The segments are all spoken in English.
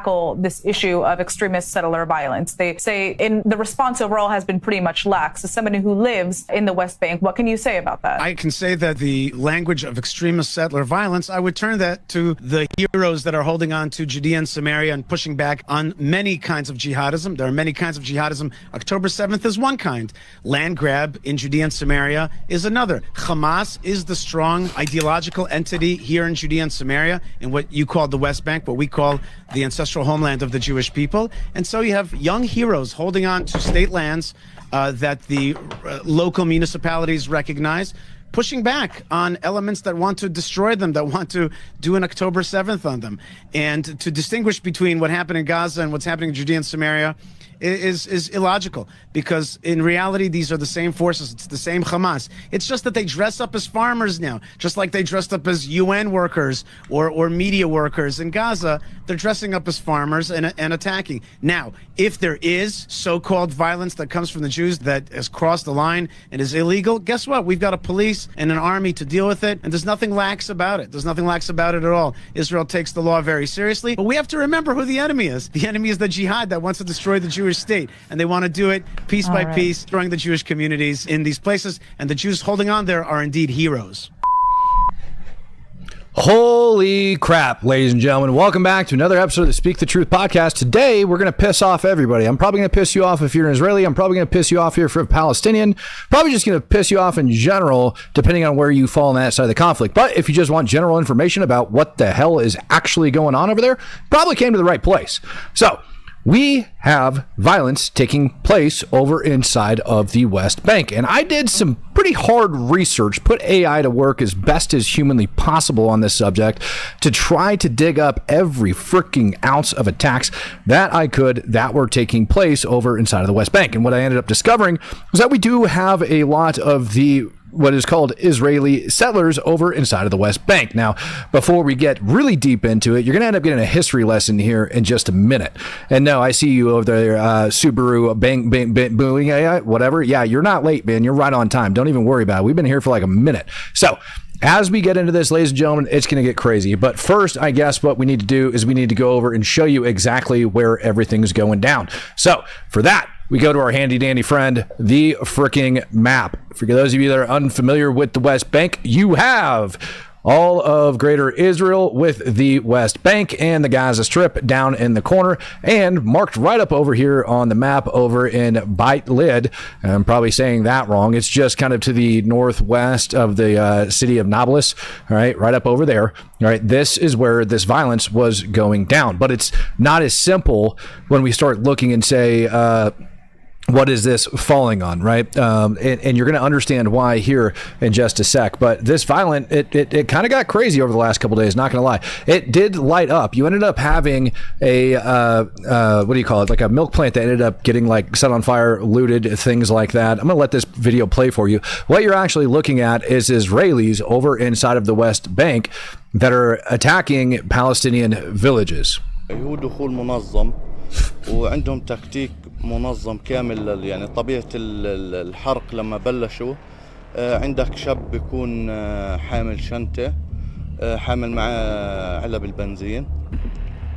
tackle this issue of extremist settler violence? They say the response overall has been pretty much lax. As somebody who lives in the West Bank, what can you say about that? I can say that the language of extremist settler violence, I would turn that to the heroes that are holding on to Judea and Samaria and pushing back on many kinds of jihadism. There are many kinds of jihadism. October 7th is one kind. Land grab in Judea and Samaria is another. Hamas is the strong ideological entity here in Judea and Samaria, in what you call the West Bank, what we call the ancestral homeland of the Jewish people. And so you have young heroes holding on to state lands that the local municipalities recognize, pushing back on elements that want to destroy them, that want to do an October 7th on them. And to distinguish between what happened in Gaza and what's happening in Judea and Samaria is illogical, because in reality these are the same forces. It's the same Hamas. It's just that they dress up as farmers now, just like they dressed up as UN workers or media workers in Gaza. They're dressing up as farmers and attacking. Now, if there is so-called violence that comes from the Jews that has crossed the line and is illegal, guess what? We've got a police and an army to deal with it, and there's nothing lax about it. There's nothing lax about it at all. Israel takes the law very seriously, but we have to remember who the enemy is. The enemy is the jihad that wants to destroy the Jewish state, and they want to do it piece by piece, destroying the Jewish communities in these places, and the Jews holding on there are indeed heroes. Holy crap, ladies and gentlemen. Welcome back to another episode of the Speak the Truth podcast. Today, we're going to piss off everybody. I'm probably going to piss you off if you're an Israeli. I'm probably going to piss you off here if you're a Palestinian. Probably just going to piss you off in general, depending on where you fall on that side of the conflict. But if you just want general information about what the hell is actually going on over there, probably came to the right place. So, we have violence taking place over inside of the West Bank. And I did some pretty hard research, put AI to work as best as humanly possible on this subject to try to dig up every freaking ounce of attacks that I could that were taking place over inside of the West Bank. And what I ended up discovering was that we do have a lot of the what is called Israeli settlers over inside of the West Bank. Now, before we get really deep into it, you're going to end up getting a history lesson here in just a minute. And no, I see you over there, Subaru, bang, booing AI, whatever. Yeah, you're not late, man. You're right on time. Don't even worry about it. We've been here for like a minute. So, as we get into this, ladies and gentlemen, it's going to get crazy. But first, I guess what we need to do is we need to go over and show you exactly where everything's going down. So, for that, we go to our handy dandy friend, the freaking map. For those of you that are unfamiliar with the West Bank, you have all of Greater Israel with the West Bank and the Gaza Strip down in the corner, and marked right up over here on the map over in Beit Lid. I'm probably saying that wrong. It's just kind of to the northwest of the city of Nablus, all right up over there. All right, this is where this violence was going down, but it's not as simple when we start looking and say, what is this falling on, right? And you're going to understand why here in just a sec. But this violent, it kind of got crazy over the last couple of days, not going to lie. It did light up. You ended up having a, what do you call it? Like a milk plant that ended up getting like set on fire, looted, things like that. I'm going to let this video play for you. What you're actually looking at is Israelis over inside of the West Bank that are attacking Palestinian villages. وعندهم تكتيك منظم كامل يعني طبيعة الحرق لما بلشوا عندك شاب بيكون حامل شنطة حامل معاه علب البنزين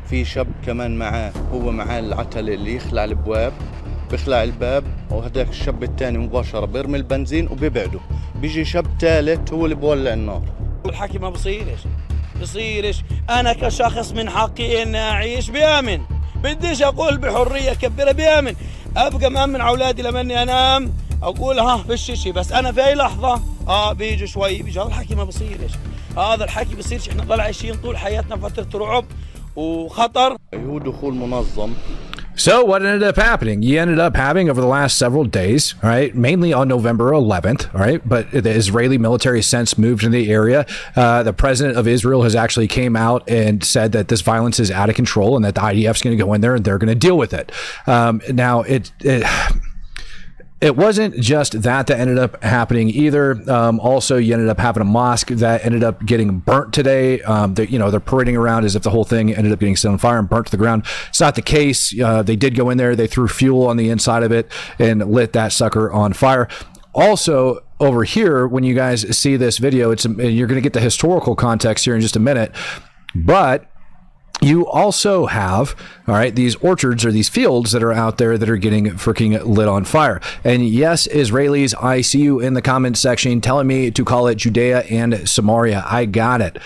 في شاب كمان معاه هو معاه العتلة اللي يخلع البواب بيخلع الباب وهداك الشاب الثاني مباشرة بيرمي البنزين وبيبعده بيجي شاب ثالث هو اللي بولع النار الحكي ما بصيرش أنا كشخص من حقي إن أعيش بأمن بديش أقول بحرية كبيرة بأمن أبقى مأمن على أولادي لما إني أنام أقول ها فيش شيء بس أنا في أي لحظة بيجي شوي بيجي هذا الحكي ما بصيرش هذا الحكي بصيرش إحنا نضل عايشين طول حياتنا فترة رعب وخطر هو دخول منظم. So what ended up happening? You ended up having over the last several days, all right, mainly on November 11th, all right, but the Israeli military since moved in the area. The president of Israel has actually came out and said that this violence is out of control and that the IDF is going to go in there and they're going to deal with it. Now, it wasn't just that ended up happening either. Also, you ended up having a mosque that ended up getting burnt today. They're parading around as if the whole thing ended up getting set on fire and burnt to the ground. It's not the case. They did go in there. They threw fuel on the inside of it and lit that sucker on fire. Also, over here, when you guys see this video, you're going to get the historical context here in just a minute. But you also have, all right, these orchards or these fields that are out there that are getting freaking lit on fire. And yes, Israelis, I see you in the comment section telling me to call it Judea and Samaria. I got it.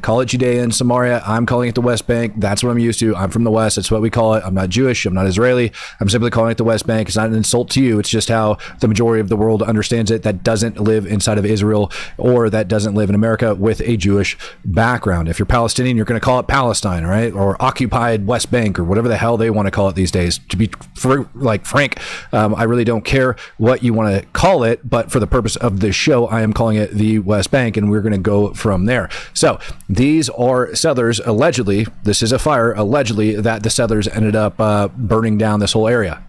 Call it Judea and Samaria. I'm calling it the West Bank. That's what I'm used to. I'm from the West. That's what we call it. I'm not Jewish. I'm not Israeli. I'm simply calling it the West Bank. It's not an insult to you. It's just how the majority of the world understands it that doesn't live inside of Israel or that doesn't live in America with a Jewish background. If you're Palestinian, you're going to call it Palestine, right? Or occupied West Bank or whatever the hell they want to call it these days. To be frank, I really don't care what you want to call it, but for the purpose of this show, I am calling it the West Bank, and we're going to go from there. So these are settlers, allegedly, this is a fire, allegedly, that the settlers ended up burning down this whole area.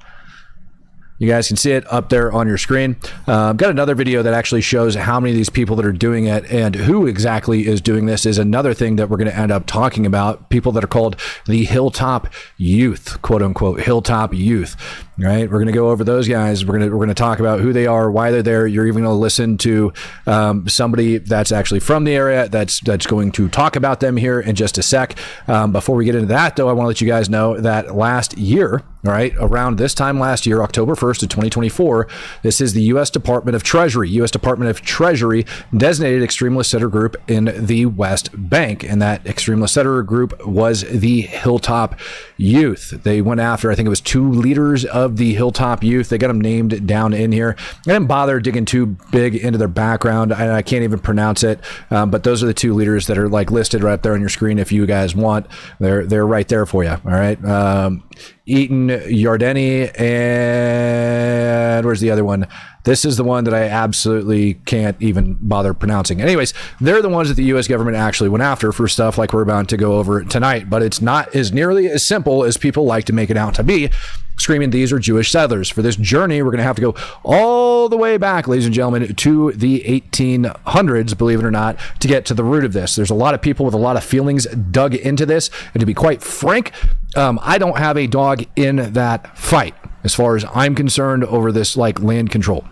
You guys can see it up there on your screen. I've got another video that actually shows how many of these people that are doing it and who exactly is doing this is another thing that we're going to end up talking about. People that are called the Hilltop Youth, quote unquote, Hilltop Youth. Right? We're going to go over those guys. We're going to talk about who they are, why they're there. You're even going to listen to somebody that's actually from the area that's going to talk about them here in just a sec. Before we get into that, though, I want to let you guys know that last year, all right, around this time last year, October 1st of 2024, this is the U.S. Department of Treasury. U.S. Department of Treasury designated extremist settler group in the West Bank, and that extremist settler group was the Hilltop Youth. They went after, I think it was 2 leaders of the Hilltop Youth. They got them named down in here. I didn't bother digging too big into their background. I can't even pronounce it, but those are the 2 leaders that are like listed right there on your screen if you guys want. They're right there for you. All right. Eaton Yardeni, and where's the other one? This is the one that I absolutely can't even bother pronouncing. Anyways, they're the ones that the U.S. government actually went after for stuff like we're about to go over tonight, but it's not as nearly as simple as people like to make it out to be, screaming these are Jewish settlers. For this journey, we're going to have to go all the way back, ladies and gentlemen, to the 1800s, believe it or not, to get to the root of this. There's a lot of people with a lot of feelings dug into this, and to be quite frank, I don't have a dog in that fight as far as I'm concerned over this like land control.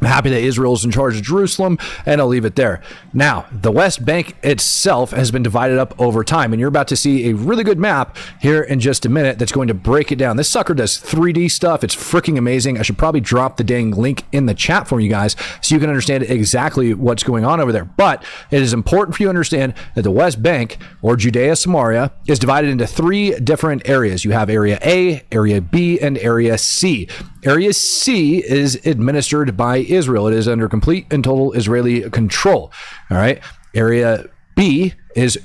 I'm happy that Israel's in charge of Jerusalem, and I'll leave it there. Now, the West Bank itself has been divided up over time, and you're about to see a really good map here in just a minute that's going to break it down. This sucker does 3D stuff. It's freaking amazing. I should probably drop the dang link in the chat for you guys so you can understand exactly what's going on over there. But it is important for you to understand that the West Bank, or Judea Samaria, is divided into 3 different areas. You have Area A, Area B, and Area C. Area C is administered by Israel. It is under complete and total Israeli control. All right. Area B is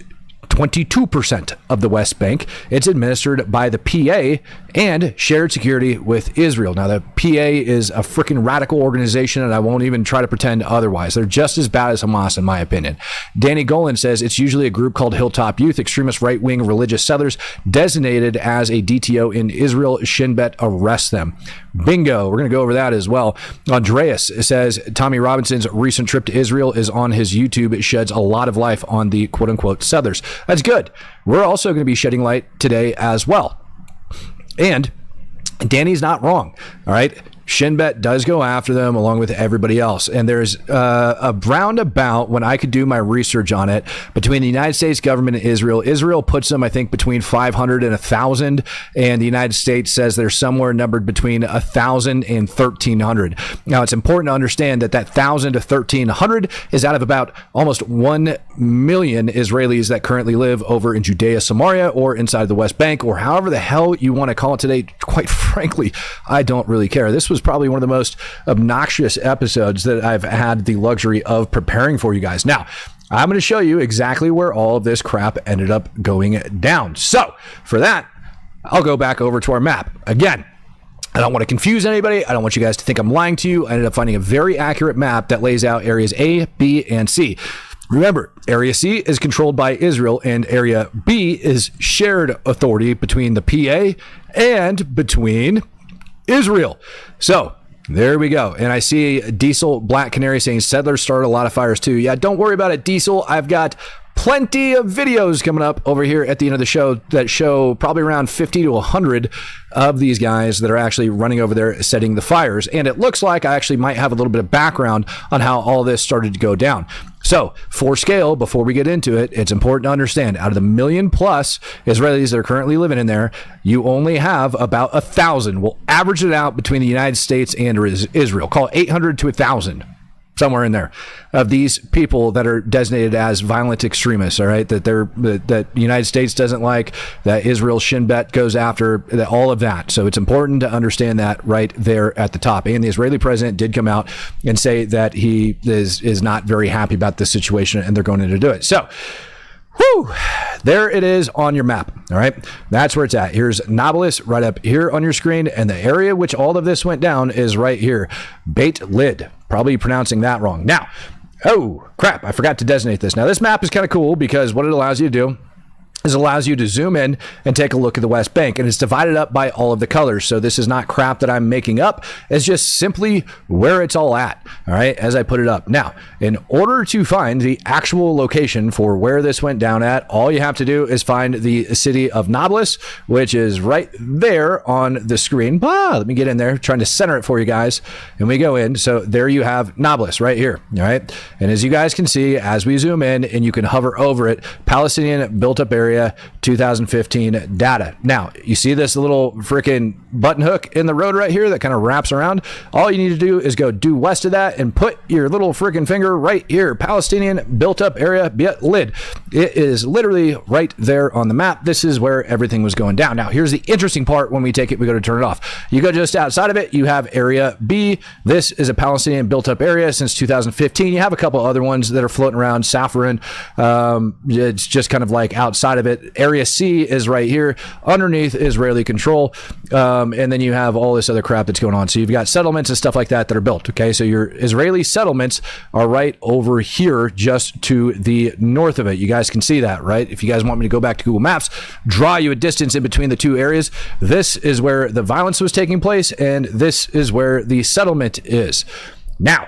22% of the West Bank. It's administered by the PA and shared security with Israel. Now, the PA is a freaking radical organization, and I won't even try to pretend otherwise. They're just as bad as Hamas, in my opinion. Danny Golan says it's usually a group called Hilltop Youth, extremist right-wing religious settlers designated as a DTO in Israel. Shin Bet arrests them. Bingo. We're going to go over that as well. Andreas says Tommy Robinson's recent trip to Israel is on his YouTube. It sheds a lot of light on the quote-unquote settlers. That's good. We're also going to be shedding light today as well. And Danny's not wrong. All right. Shin Bet does go after them along with everybody else. And there's a roundabout, when I could do my research on it, between the United States government and Israel. Israel puts them, I think, between 500 and 1,000. And the United States says they're somewhere numbered between 1,000 and 1,300. Now, it's important to understand that 1,000 to 1,300 is out of about almost 1 million Israelis that currently live over in Judea, Samaria, or inside the West Bank, or however the hell you want to call it today. Quite frankly, I don't really care. This was probably one of the most obnoxious episodes that I've had the luxury of preparing for you guys. Now, I'm going to show you exactly where all of this crap ended up going down. So for that, I'll go back over to our map. Again, I don't want to confuse anybody. I don't want you guys to think I'm lying to you. I ended up finding a very accurate map that lays out areas A, B, and C. Remember, Area C is controlled by Israel, and Area B is shared authority between the PA and between Israel. So there we go. And I see Diesel Black Canary saying settlers started a lot of fires too. Yeah, don't worry about it, Diesel. I've got plenty of videos coming up over here at the end of the show that show probably around 50 to 100 of these guys that are actually running over there setting the fires. And it looks like I actually might have a little bit of background on how all this started to go down. So, for scale, before we get into it, it's important to understand, out of the 1 million plus Israelis that are currently living in there, you only have about 1,000. We'll average it out between the United States and Israel. Call it 800 to 1,000. Somewhere in there, of these people that are designated as violent extremists, all right, that the United States doesn't like, that Israel's Shin Bet goes after, that all of that. So it's important to understand that right there at the top. And the Israeli president did come out and say that he is not very happy about this situation, and they're going to do it. So, whew, there it is on your map. All right, that's where it's at. Here's Nablus right up here on your screen, and the area which all of this went down is right here, Beit Lid. Probably pronouncing that wrong. Now, oh crap, I forgot to designate this. Now, this map is kind of cool because what it allows you to do is it allows you to zoom in and take a look at the West Bank, and it's divided up by all of the colors. So this is not crap that I'm making up. It's just simply where it's all at, all right, as I put it up. Now, in order to find the actual location for where this went down at, all you have to do is find the city of Nablus, which is right there on the screen. Let me get in there, trying to center it for you guys, and we go in. So there you have Nablus right here, all right? And as you guys can see, as we zoom in and you can hover over it, Palestinian built-up area, 2015 data. Now, you see this little freaking button hook in the road right here that kind of wraps around? All you need to do is go due west of that and put your little freaking finger right here, Palestinian built up area, Beit Lid. It is literally right there on the map. This is where everything was going down. Now, here's the interesting part. When we take it, we go to turn it off. You go just outside of it, you have area B. This is a Palestinian built up area since 2015. You have a couple other ones that are floating around. Saffron, it's just kind of like outside of it. Area C is right here underneath Israeli control, and then you have all this other crap that's going on. So you've got settlements and stuff like that that are built. Okay, so your Israeli settlements are right over here just to the north of it. You guys can see that, right? If you guys want me to go back to Google Maps, draw you a distance in between the two areas. This is where the violence was taking place, and this is where the settlement is. Now,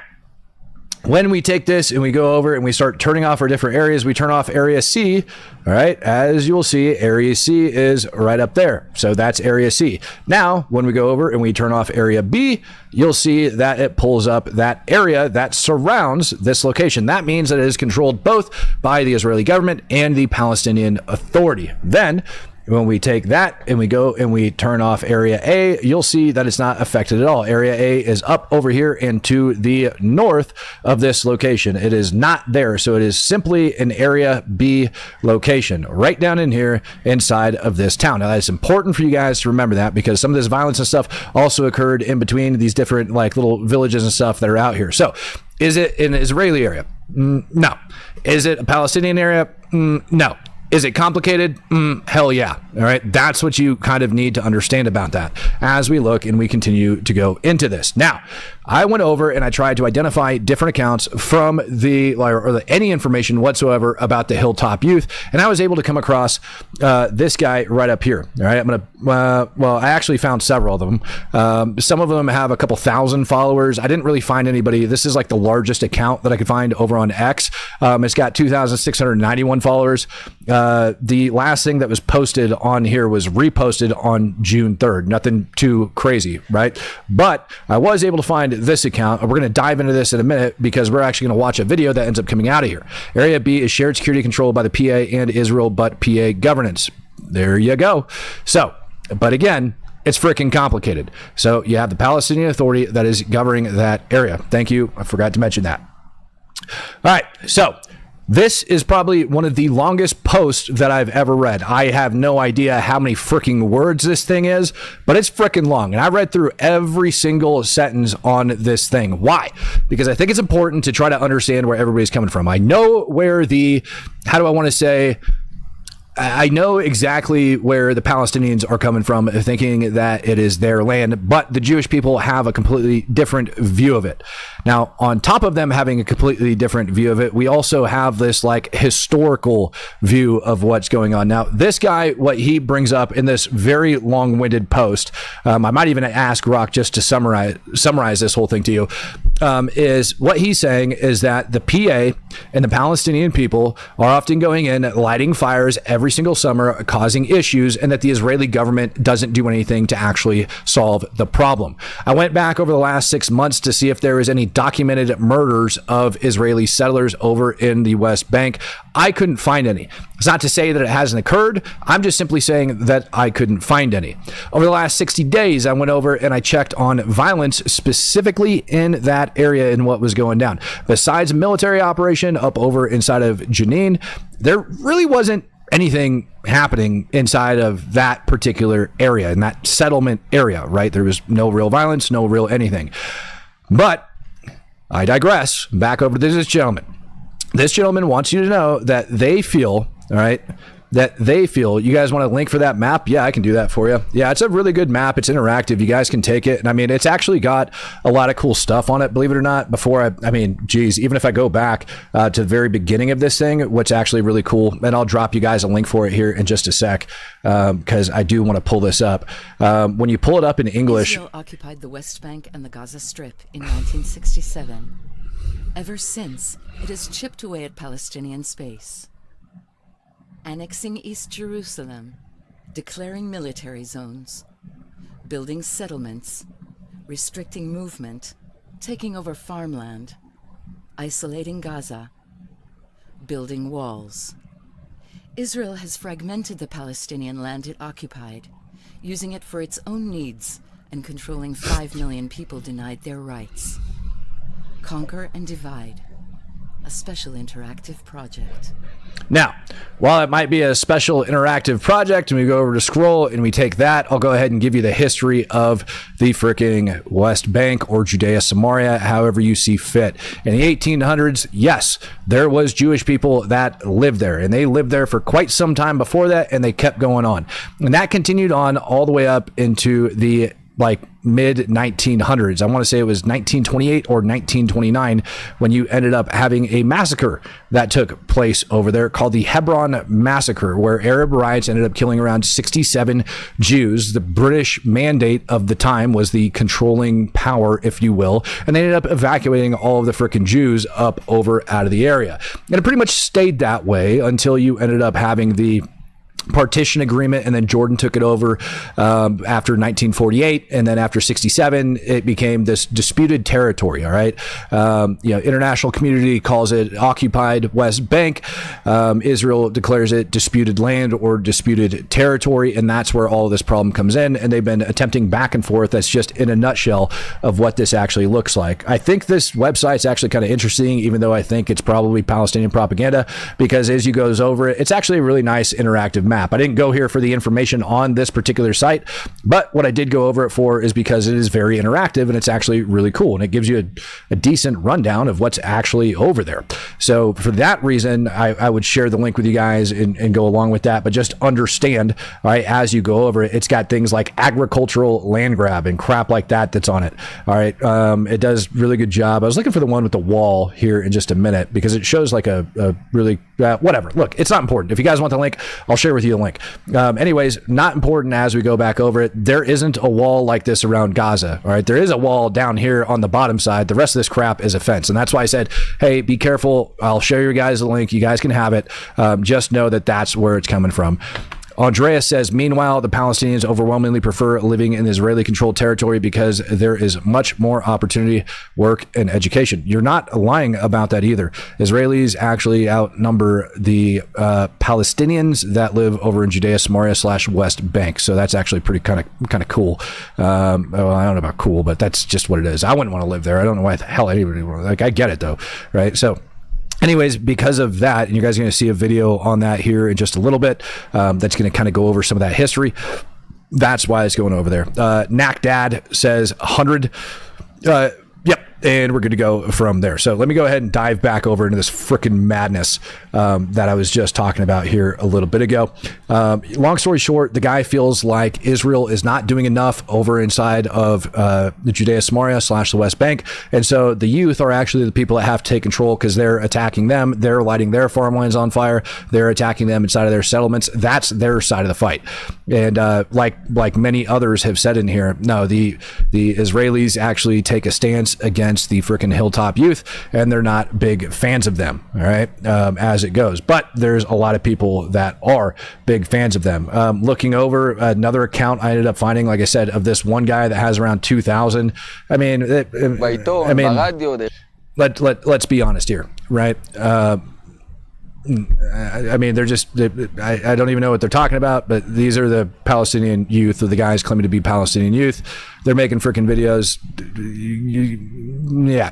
when we take this and we go over and we start turning off our different areas, we turn off area C, all right, as you'll see, area C is right up there. So that's area C. Now, when we go over and we turn off area B, you'll see that it pulls up that area that surrounds this location. That means that it is controlled both by the Israeli government and the Palestinian Authority. Then, when we take that and we go and we turn off area A, you'll see that it's not affected at all. Area A is up over here and to the north of this location. It is not there. So it is simply an area B location right down in here inside of this town. Now, that's important for you guys to remember that, because some of this violence and stuff also occurred in between these different like little villages and stuff that are out here. So is it an Israeli area? No. Is it a Palestinian area? No. Is it complicated? Hell yeah. All right. That's what you kind of need to understand about that as we look and we continue to go into this. Now, I went over and I tried to identify different accounts from any information whatsoever about the Hilltop Youth, and I was able to come across this guy right up here. All right, I'm gonna. I actually found several of them. Some of them have a couple thousand followers. I didn't really find anybody. This is like the largest account that I could find over on X. It's got 2,691 followers. The last thing that was posted on here was reposted on June 3rd. Nothing too crazy, right? But I was able to find this account. We're going to dive into this in a minute because we're actually going to watch a video that ends up coming out of here. Area B is shared security controlled by the PA and Israel, but PA governance. There you go. So, but again, it's freaking complicated. So you have the Palestinian Authority that is governing that area. Thank you. I forgot to mention that. All right. So this is probably one of the longest posts that I've ever read. I have no idea how many freaking words this thing is, but it's freaking long. And I read through every single sentence on this thing. Why? Because I think it's important to try to understand where everybody's coming from. I know where the, how do I want to say, I know exactly where the Palestinians are coming from, thinking that it is their land, but the Jewish people have a completely different view of it. Now, on top of them having a completely different view of it, we also have this like historical view of what's going on. Now, this guy, what he brings up in this very long-winded post, I might even ask Rock just to summarize this whole thing to you, is what he's saying is that the PA and the Palestinian people are often going in, lighting fires every single summer, causing issues, and that the Israeli government doesn't do anything to actually solve the problem. I went back over the last 6 months to see if there was any documented murders of Israeli settlers over in the West Bank. I couldn't find any. It's not to say that it hasn't occurred. I'm just simply saying that I couldn't find any. Over the last 60 days, I went over and I checked on violence specifically in that area and what was going down. Besides a military operation up over inside of Jenin, there really wasn't anything happening inside of that particular area, in that settlement area, right? There was no real violence, no real anything. But I digress. Back over to this gentleman. This gentleman wants you to know that they feel, all right, that they feel, you guys want a link for that map? Yeah, I can do that for you. Yeah, it's a really good map. It's interactive. You guys can take it. And I mean, it's actually got a lot of cool stuff on it, believe it or not. Before I mean, geez, even if I go back to the very beginning of this thing, what's actually really cool, and I'll drop you guys a link for it here in just a sec, because I do want to pull this up. When you pull it up in English. Israel occupied the West Bank and the Gaza Strip in 1967. Ever since, it has chipped away at Palestinian space, annexing East Jerusalem, declaring military zones, building settlements, restricting movement, taking over farmland, isolating Gaza, building walls. Israel has fragmented the Palestinian land it occupied, using it for its own needs and controlling 5 million people denied their rights. Conquer and Divide, a special interactive project. Now, while it might be a special interactive project, and we go over to scroll and we take that, I'll go ahead and give you the history of the freaking West Bank or Judea Samaria, however you see fit. In the 1800s, yes, there was Jewish people that lived there, and they lived there for quite some time before that, and they kept going on. And that continued on all the way up into the mid 1900s. I want to say it was 1928 or 1929 when you ended up having a massacre that took place over there called the Hebron Massacre, where Arab riots ended up killing around 67 Jews. The British mandate of the time was the controlling power, if you will, and they ended up evacuating all of the frickin' Jews up over out of the area. And it pretty much stayed that way until you ended up having the partition agreement, and then Jordan took it over after 1948, and then after 67 it became this disputed territory. All right, international community calls it occupied West Bank. Israel declares it disputed land or disputed territory, and that's where all of this problem comes in. And they've been attempting back and forth. That's just in a nutshell of what this actually looks like. I think this website's actually kind of interesting, even though I think it's probably Palestinian propaganda, because as you goes over it, it's actually a really nice interactive map. I didn't go here for the information on this particular site, but what I did go over it for is because it is very interactive and it's actually really cool, and it gives you a decent rundown of what's actually over there. So for that reason, I would share the link with you guys and go along with that, but just understand, all right, as you go over it, it's got things like agricultural land grab and crap like that that's on it. All right, it does really good job. I was looking for the one with the wall here in just a minute because it shows like a really whatever. Look, it's not important. If you guys want the link, I'll share with you the link. Anyways, not important as we go back over it. There isn't a wall like this around Gaza. All right, there is a wall down here on the bottom side. The rest of this crap is a fence, and that's why I said, hey, be careful. I'll share you guys the link. You guys can have it. Just know that that's where it's coming from. Andreas says, meanwhile, the Palestinians overwhelmingly prefer living in Israeli-controlled territory because there is much more opportunity, work, and education. You're not lying about that either. Israelis actually outnumber the Palestinians that live over in Judea, Samaria / West Bank. So that's actually pretty kind of cool. Well, I don't know about cool, but that's just what it is. I wouldn't want to live there. I don't know why the hell anybody would. Like, I get it though, right? So anyways, because of that, and you guys are going to see a video on that here in just a little bit, that's going to kind of go over some of that history. That's why it's going over there. Knack Dad says 100. Yep. and we're good to go from there. So let me go ahead and dive back over into this freaking madness that I was just talking about here a little bit ago. Long story short, the guy feels like Israel is not doing enough over inside of the Judea Samaria / the West Bank, and so the youth are actually the people that have to take control because they're attacking them. They're lighting their farmlands on fire. They're attacking them inside of their settlements. That's their side of the fight. And like many others have said in here, no, the Israelis actually take a stance against the freaking Hilltop Youth, and they're not big fans of them, all right, as it goes. But there's a lot of people that are big fans of them. Looking over another account I ended up finding, like I said, of this one guy that has around 2,000. I mean, let's be honest here, right? I mean, they're just, I don't even know what they're talking about, but these are the Palestinian youth, or the guys claiming to be Palestinian youth. They're making freaking videos.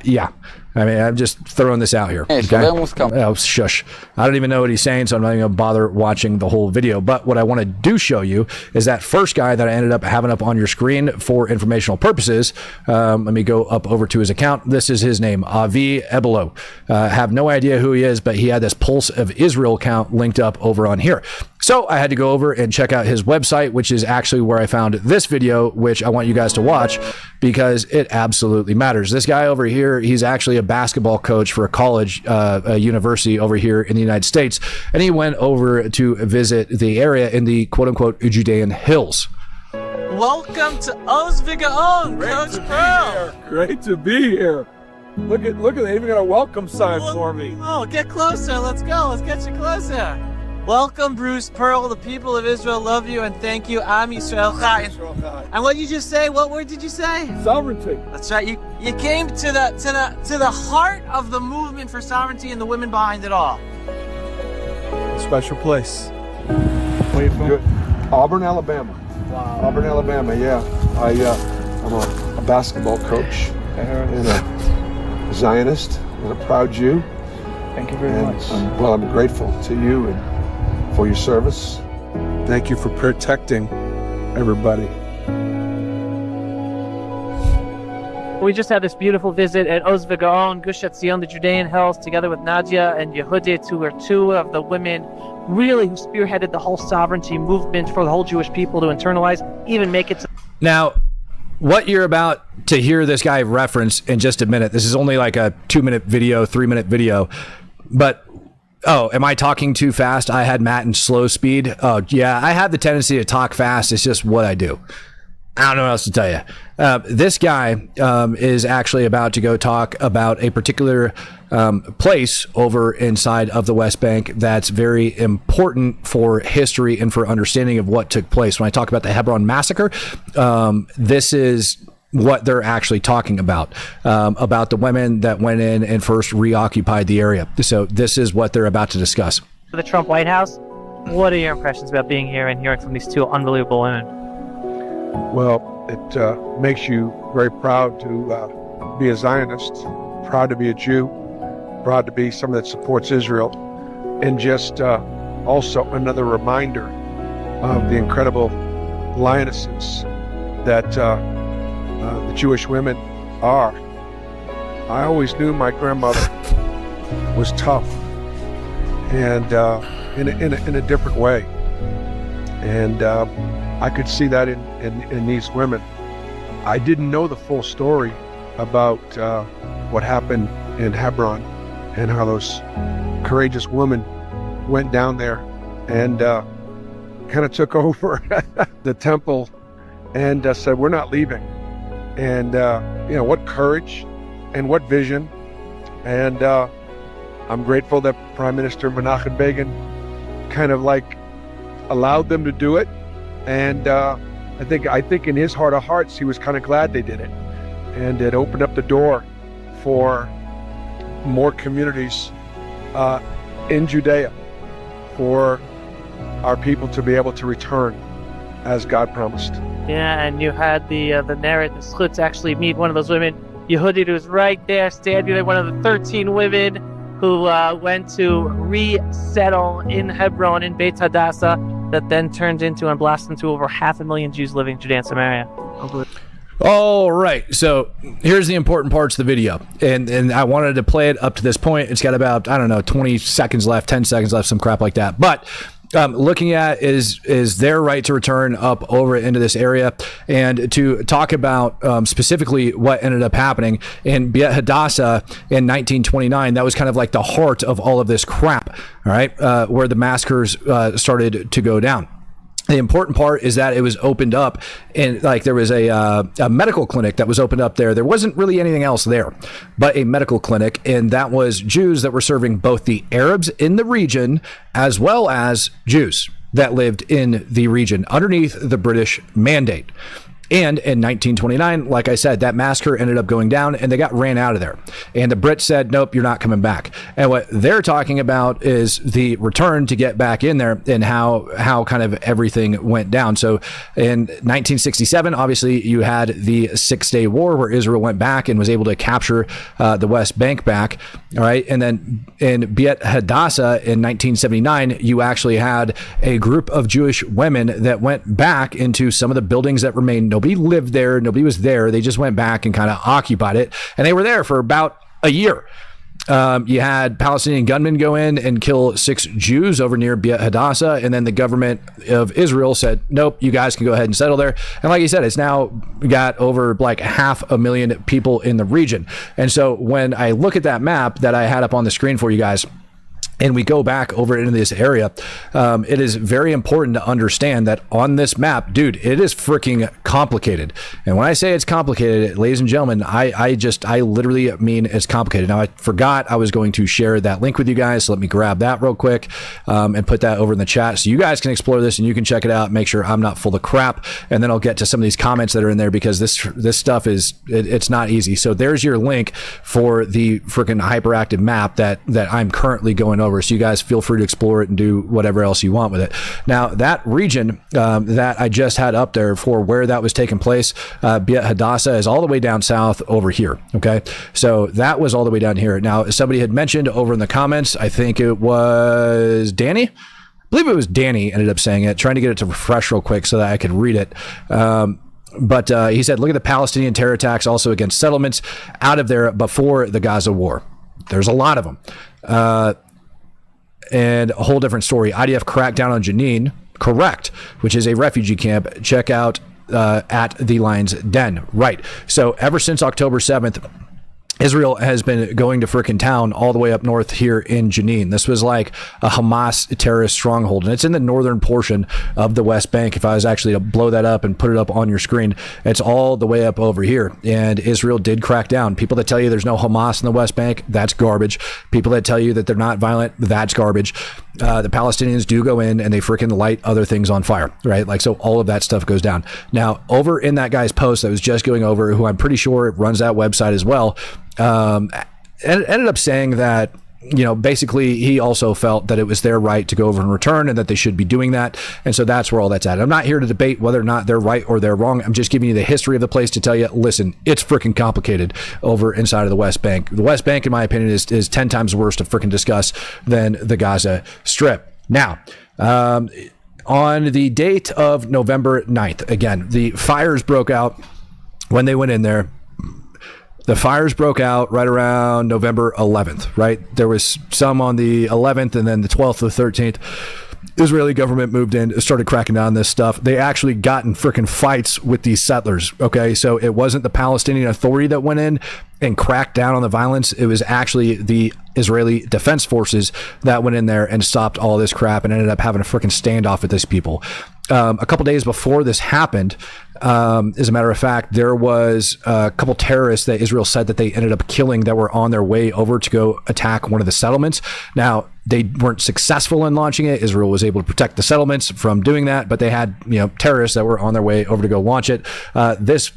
Yeah. I mean, I'm just throwing this out here. Okay? Oh, shush. I don't even know what he's saying, so I'm not even going to bother watching the whole video. But what I want to do show you is that first guy that I ended up having up on your screen for informational purposes. Let me go up over to his account. This is his name, Avi Ebelo. Have no idea who he is, but he had this Pulse of Israel account linked up over on here. So I had to go over and check out his website, which is actually where I found this video, which I want you guys to watch because it absolutely matters. This guy over here, he's actually a basketball coach for a college, a university over here in the United States. And he went over to visit the area in the quote unquote Judean hills. Welcome to Ozvigaon, Coach Pearl. Great to be here. Look at they even got a welcome sign for me. Oh, get closer. Let's go. Let's get you closer. Welcome, Bruce Pearl. The people of Israel love you and thank you. Am Yisrael Chai. And what did you just say? What word did you say? Sovereignty. That's right. You came to the heart of the movement for sovereignty and the women behind it all. Special place. Where you from? Auburn, Alabama. Wow. Auburn, Alabama. Yeah. I'm a basketball coach and a Zionist and a proud Jew. Thank you very much. I'm grateful to you and for your service. Thank you for protecting everybody. We just had this beautiful visit at Ozvigaon, Gush Etzion, the Judean Hills, together with Nadia and Yehudit, who were two of the women really who spearheaded the whole sovereignty movement for the whole Jewish people to internalize, even make it to... Now, what you're about to hear this guy reference in just a minute, this is only like a 2-minute video, 3-minute video, but am I talking too fast? I had Matt in slow speed. Oh, yeah, I have the tendency to talk fast. It's just what I do. I don't know what else to tell you. This guy is actually about to go talk about a particular place over inside of the West Bank that's very important for history and for understanding of what took place. When I talk about the Hebron massacre, this is what they're actually talking about the women that went in and first reoccupied the area. So this is what they're about to discuss. The Trump White House, what are your impressions about being here and hearing from these two unbelievable women? Well, it makes you very proud to be a Zionist, proud to be a Jew, proud to be someone that supports Israel, and just also another reminder of the incredible lionesses that the Jewish women are. I always knew my grandmother was tough and in a different way, and I could see that in these women. I didn't know the full story about what happened in Hebron and how those courageous women went down there and kind of took over the temple and said, we're not leaving. And what courage and what vision. And I'm grateful that Prime Minister Menachem Begin kind of like allowed them to do it. And I think in his heart of hearts, he was kind of glad they did it. And it opened up the door for more communities in Judea for our people to be able to return as God promised. Yeah, and you had the merit, the zchut to actually meet one of those women, Yehudit, who was right there, standing there, one of the 13 women who went to resettle in Hebron, in Beit Hadassah, that then turned into and blasted into over 500,000 Jews living in Judea and Samaria. All right, so here's the important parts of the video, and I wanted to play it up to this point. It's got about, I don't know, 20 seconds left, 10 seconds left, some crap like that. But looking at is their right to return up over into this area, and to talk about specifically what ended up happening in Beit Hadassah in 1929. That was kind of like the heart of all of this crap, all right, where the massacres started to go down. The important part is that it was opened up, and like there was a medical clinic that was opened up there. There wasn't really anything else there but a medical clinic, and that was Jews that were serving both the Arabs in the region as well as Jews that lived in the region underneath the British mandate. And in 1929, like I said, that massacre ended up going down and they got ran out of there. And the Brits said, nope, you're not coming back. And what they're talking about is the return to get back in there and how kind of everything went down. So in 1967, obviously, you had the 6-Day War where Israel went back and was able to capture the West Bank back. All right. And then in Beit Hadassah in 1979, you actually had a group of Jewish women that went back into some of the buildings that remained. Nobody lived there. Nobody was there. They just went back and kind of occupied it. And they were there for about a year. You had Palestinian gunmen go in and kill 6 Jews over near Beit Hadassah. And then the government of Israel said, nope, you guys can go ahead and settle there. And like you said, it's now got over like 500,000 people in the region. And so when I look at that map that I had up on the screen for you guys, and we go back over into this area, it is very important to understand that on this map, dude, it is freaking complicated. And when I say it's complicated, ladies and gentlemen, I literally mean it's complicated. Now, I forgot I was going to share that link with you guys, so let me grab that real quick and put that over in the chat so you guys can explore this and you can check it out, make sure I'm not full of crap, and then I'll get to some of these comments that are in there because this stuff it's not easy. So there's your link for the freaking hyperactive map that I'm currently going over. So you guys feel free to explore it and do whatever else you want with it. Now, that region that I just had up there for where that was taking place, Beit Hadassah, is all the way down south over here. Okay, so that was all the way down here. Now, somebody had mentioned over in the comments, I think it was Danny. I believe it was Danny ended up saying it, trying to get it to refresh real quick so that I could read it. But he said, look at the Palestinian terror attacks also against settlements out of there before the Gaza war. There's a lot of them. And a whole different story. IDF crackdown on Jenin, correct, which is a refugee camp. Check out at the Lion's Den. Right. So ever since October 7th, Israel has been going to frickin' town all the way up north here in Jenin. This was like a Hamas terrorist stronghold, and it's in the northern portion of the West Bank. If I was actually to blow that up and put it up on your screen, it's all the way up over here. And Israel did crack down. People that tell you there's no Hamas in the West Bank, that's garbage. People that tell you that they're not violent, that's garbage. The Palestinians do go in and they freaking light other things on fire, right? Like, so all of that stuff goes down. Now, over in that guy's post that was just going over, who I'm pretty sure runs that website as well, ended up saying that, you know, basically he also felt that it was their right to go over and return and that they should be doing that. And so that's where all that's at. I'm not here to debate whether or not they're right or they're wrong. I'm just giving you the history of the place to tell you, listen, it's freaking complicated over inside of the West Bank. The West Bank, in my opinion, is 10 times worse to freaking discuss than the Gaza Strip. Now, on the date of November 9th, again, the fires broke out when they went in there. The fires broke out right around November 11th, right? There was some on the 11th and then the 12th or 13th. Israeli government moved in, started cracking down on this stuff. They actually got in freaking fights with these settlers, okay? So it wasn't the Palestinian Authority that went in and cracked down on the violence. It was actually the Israeli Defense Forces that went in there and stopped all this crap and ended up having a freaking standoff with these people. A couple days before this happened, as a matter of fact, there was a couple terrorists that Israel said that they ended up killing that were on their way over to go attack one of the settlements. Now, they weren't successful in launching it. Israel was able to protect the settlements from doing that, but they had, you know, terrorists that were on their way over to go launch it. This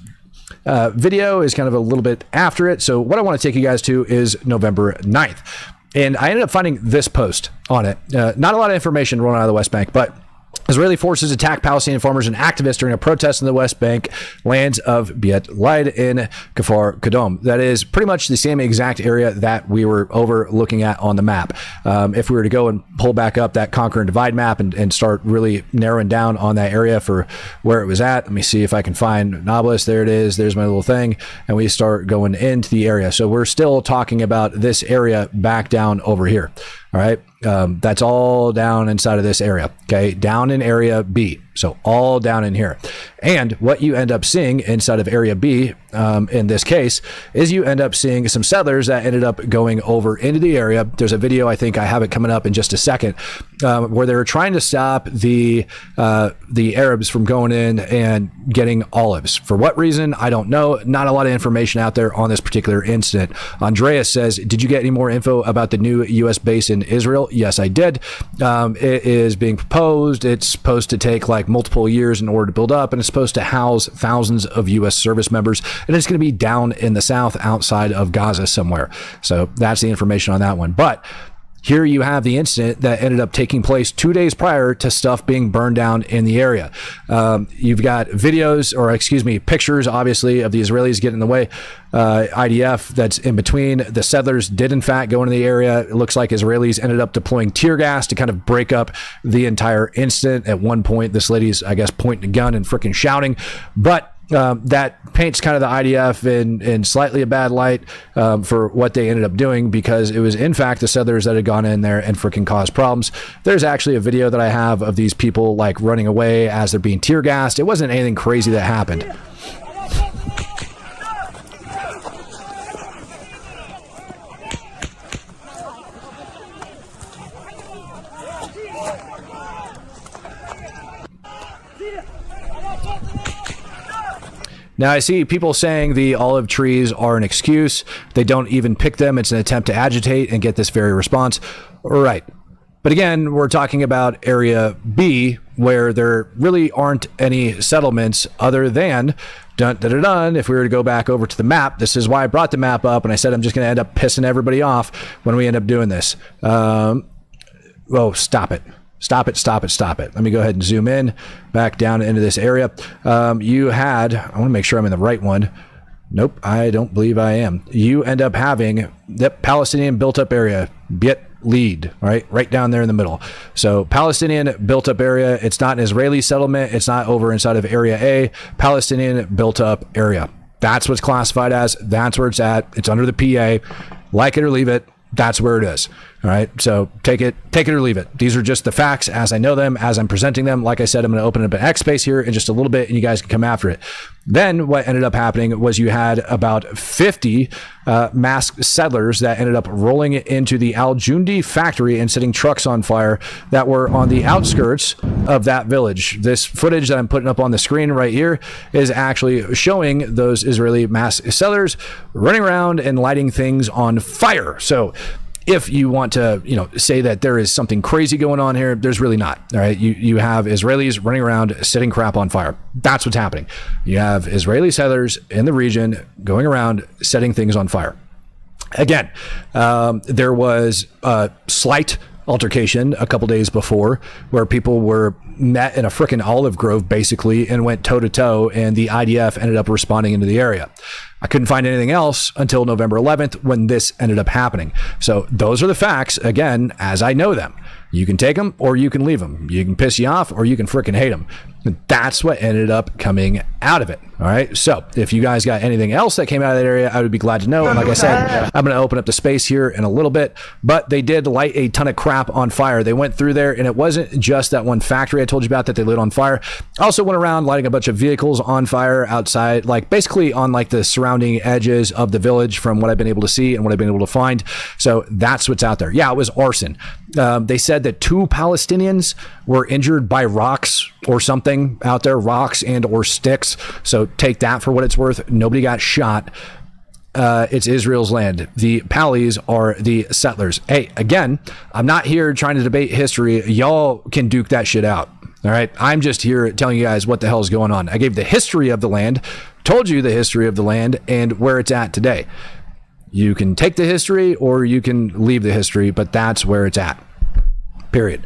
video is kind of a little bit after it. So what I want to take you guys to is November 9th. And I ended up finding this post on it. Not a lot of information rolling out of the West Bank, but Israeli forces attacked Palestinian farmers and activists during a protest in the West Bank lands of Beit Laid in Kfar Kadom. That is pretty much the same exact area that we were over looking at on the map. If we were to go and pull back up that Conquer and Divide map and start really narrowing down on that area for where it was at, let me see if I can find Nablus. There it is. There's my little thing. And we start going into the area. So we're still talking about this area back down over here. All right. That's all down inside of this area. Okay. Down in area B. So all down in here. And what you end up seeing inside of area B, in this case, is you end up seeing some settlers that ended up going over into the area. There's a video, I think I have it coming up in just a second, where they were trying to stop the Arabs from going in and getting olives. For what reason? I don't know. Not a lot of information out there on this particular incident. Andreas says, did you get any more info about the new U.S. base in Israel? Yes, I did. It is being proposed. It's supposed to take like multiple years in order to build up, and it's supposed to house thousands of U.S. service members, and it's going to be down in the south outside of Gaza somewhere. So that's the information on that one. But here you have the incident that ended up taking place 2 days prior to stuff being burned down in the area. You've got videos, or excuse me, pictures, obviously, of the Israelis getting in the way. IDF that's in between. The settlers did, in fact, go into the area. It looks like Israelis ended up deploying tear gas to kind of break up the entire incident. At one point, this lady's, I guess, pointing a gun and freaking shouting. But that paints kind of the IDF in slightly a bad light for what they ended up doing, because it was in fact the settlers that had gone in there and freaking caused problems. There's actually a video that I have of these people like running away as they're being tear gassed. It wasn't anything crazy that happened. Now, I see people saying the olive trees are an excuse. They don't even pick them. It's an attempt to agitate and get this very response. Right. But again, we're talking about Area B, where there really aren't any settlements other than if we were to go back over to the map. This is why I brought the map up, and I said I'm just going to end up pissing everybody off when we end up doing this. Oh, stop it. Stop it. Let me go ahead and zoom in back down into this area. You had, I want to make sure I'm in the right one. Nope, I don't believe I am. You end up having the Palestinian built up area, Beit Laid, right down there in the middle. So Palestinian built up area. It's not an Israeli settlement. It's not over inside of Area A. Palestinian built up area. That's what's classified as. That's where it's at. It's under the PA. Like it or leave it. That's where it is. All right. So take it or leave it. These are just the facts as I know them, as I'm presenting them. Like I said, I'm going to open up an X space here in just a little bit, and you guys can come after it. Then what ended up happening was you had about 50 masked settlers that ended up rolling into the Al Jundi factory and setting trucks on fire that were on the outskirts of that village. This footage that I'm putting up on the screen right here is actually showing those Israeli masked settlers running around and lighting things on fire. So if you want to, say that there is something crazy going on here, there's really not. All right. You have Israelis running around setting crap on fire. That's what's happening. You have Israeli settlers in the region going around setting things on fire. Again, there was a slight altercation a couple days before where people were met in a freaking olive grove basically and went toe to toe, and the IDF ended up responding into the area. I couldn't find anything else until November 11th when this ended up happening. So those are the facts, again, as I know them. You can take them or you can leave them. You can piss you off or you can freaking hate them. That's what ended up coming out of it. All right. So if you guys got anything else that came out of that area, I would be glad to know. And like I said, I'm going to open up the space here in a little bit, but they did light a ton of crap on fire. They went through there, and it wasn't just that one factory I told you about that they lit on fire. Also went around lighting a bunch of vehicles on fire outside, like basically on like the surrounding edges of the village from what I've been able to see and what I've been able to find. So that's what's out there. Yeah, it was arson. They said that 2 Palestinians were injured by rocks or something out there, rocks and or sticks. So take that for what it's worth. Nobody got shot. It's Israel's land. The Pallies are the settlers. Hey, again, I'm not here trying to debate history. Y'all can duke that shit out. All right. I'm just here telling you guys what the hell is going on. I gave the history of the land, told you the history of the land and where it's at today. You can take the history or you can leave the history, but that's where it's at. Period.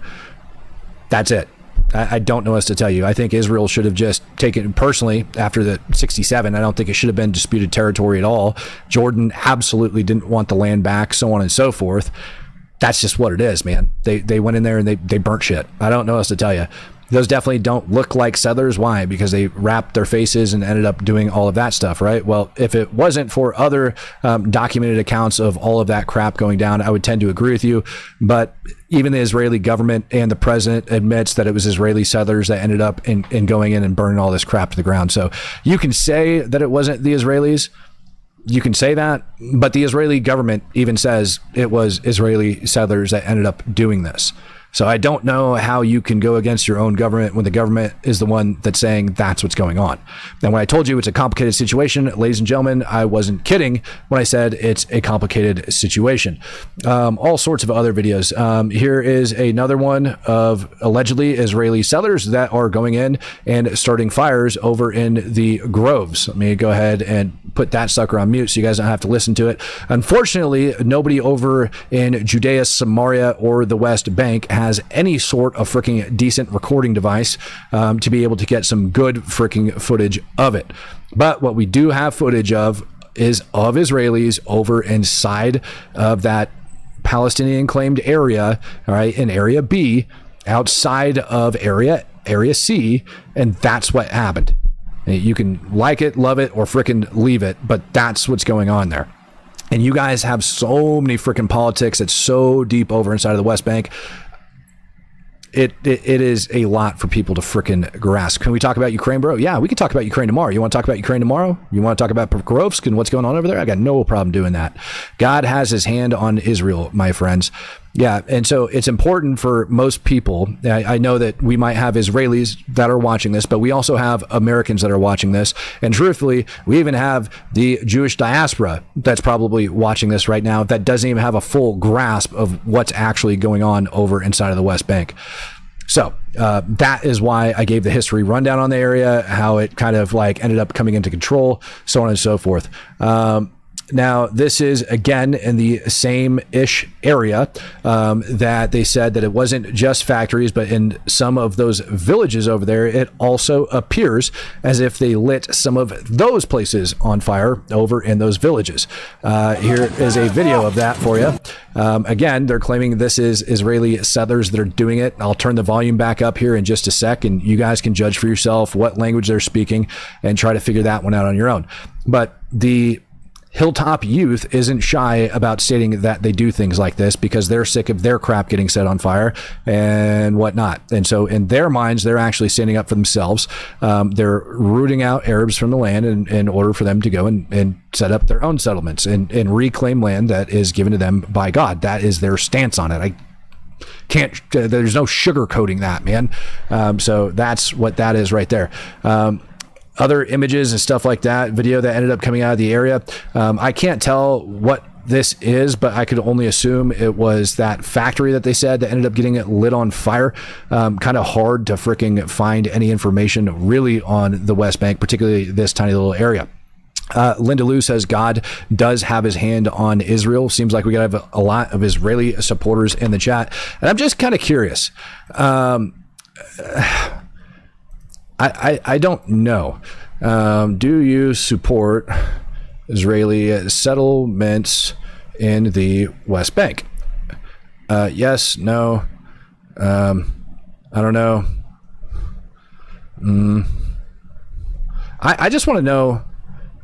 That's it. I don't know what else to tell you. I think Israel should have just taken, personally, after the 67, I don't think it should have been disputed territory at all. Jordan absolutely didn't want the land back, so on and so forth. That's just what it is, man. They went in there and they burnt shit. I don't know what else to tell you. Those definitely don't look like settlers. Why? Because they wrapped their faces and ended up doing all of that stuff, right? Well, if it wasn't for other documented accounts of all of that crap going down, I would tend to agree with you. But even the Israeli government and the president admits that it was Israeli settlers that ended up in going in and burning all this crap to the ground. So you can say that it wasn't the Israelis. You can say that, but the Israeli government even says it was Israeli settlers that ended up doing this. So I don't know how you can go against your own government when the government is the one that's saying that's what's going on. And when I told you it's a complicated situation, ladies and gentlemen, I wasn't kidding when I said it's a complicated situation. All sorts of other videos. Here is another one of allegedly Israeli settlers that are going in and starting fires over in the groves. Let me go ahead and put that sucker on mute so you guys don't have to listen to it. Unfortunately, nobody over in Judea, Samaria, or the West Bank has any sort of freaking decent recording device to be able to get some good freaking footage of it. But what we do have footage of is of Israelis over inside of that Palestinian claimed area, all right, in Area B, outside of Area C, and that's what happened. You can like it, love it, or freaking leave it, but that's what's going on there. And you guys have so many freaking politics that's so deep over inside of the West Bank. It is a lot for people to freaking grasp. Can we talk about Ukraine, bro? Yeah, we can talk about Ukraine tomorrow. You want to talk about Ukraine tomorrow? You want to talk about Pokrovsk and what's going on over there? I got no problem doing that. God has his hand on Israel, my friends. Yeah, and so it's important for most people. I know that we might have Israelis that are watching this, but we also have Americans that are watching this. And truthfully, we even have the Jewish diaspora that's probably watching this right now that doesn't even have a full grasp of what's actually going on over inside of the West Bank. So that is why I gave the history rundown on the area, how it kind of like ended up coming into control, so on and so forth. Now, this is, again, in the same-ish area that they said that it wasn't just factories, but in some of those villages over there, it also appears as if they lit some of those places on fire over in those villages. Here is a video of that for you. Again, they're claiming this is Israeli settlers that are doing it. I'll turn the volume back up here in just a sec, and you guys can judge for yourself what language they're speaking and try to figure that one out on your own. But the Hilltop Youth isn't shy about stating that they do things like this because they're sick of their crap getting set on fire and whatnot. And so in their minds, they're actually standing up for themselves. They're rooting out Arabs from the land in order for them to go and set up their own settlements and reclaim land that is given to them by God. That is their stance on it. There's no sugarcoating that, man. So that's what that is right there. Other images and stuff like that, video that ended up coming out of the area. I can't tell what this is, but I could only assume it was that factory that they said that ended up getting it lit on fire. Kind of hard to freaking find any information really on the West Bank, particularly this tiny little area. Linda Lou says God does have his hand on Israel. Seems like we got to have a lot of Israeli supporters in the chat. And I'm just kind of curious. I don't know. Do you support Israeli settlements in the West Bank? Yes, no. I don't know. I just want to know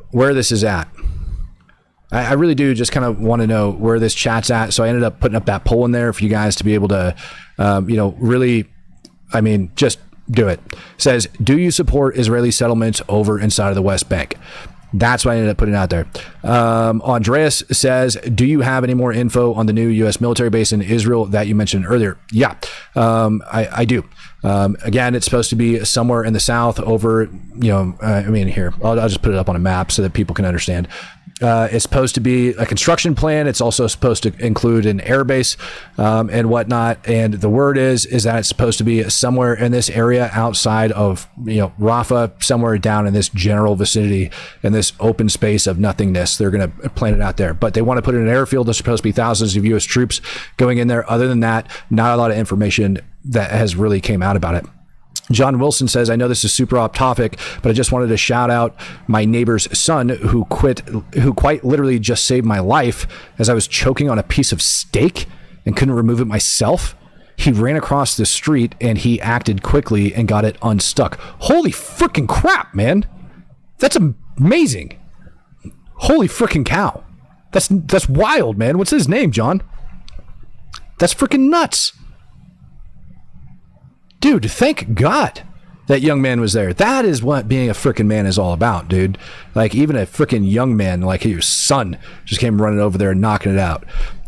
where this is at. I really do just kind of want to know where this chat's at. So I ended up putting up that poll in there for you guys to be able to, really, just do it. It says, do you support Israeli settlements over inside of the West Bank? That's what I ended up putting out there. Andreas says, do you have any more info on the new U.S. military base in Israel that you mentioned earlier? Yeah, I do. Again, it's supposed to be somewhere in the south over, here, I'll just put it up on a map so that people can understand. It's supposed to be a construction plan. It's also supposed to include an air base and whatnot. And the word is that it's supposed to be somewhere in this area outside of, Rafah, somewhere down in this general vicinity, in this open space of nothingness. They're going to plant it out there. But they want to put it in an airfield. There's supposed to be thousands of U.S. troops going in there. Other than that, not a lot of information that has really came out about it. John Wilson says, I know this is super off topic, but I just wanted to shout out my neighbor's son who quite literally just saved my life as I was choking on a piece of steak and couldn't remove it myself. He ran across the street and he acted quickly and got it unstuck. Holy freaking crap, man. That's amazing. Holy freaking cow. That's wild, man. What's his name, John? That's freaking nuts. Dude, thank God that young man was there. That is what being a freaking man is all about, dude. Like, even a freaking young man, like your son, just came running over there and knocking it out.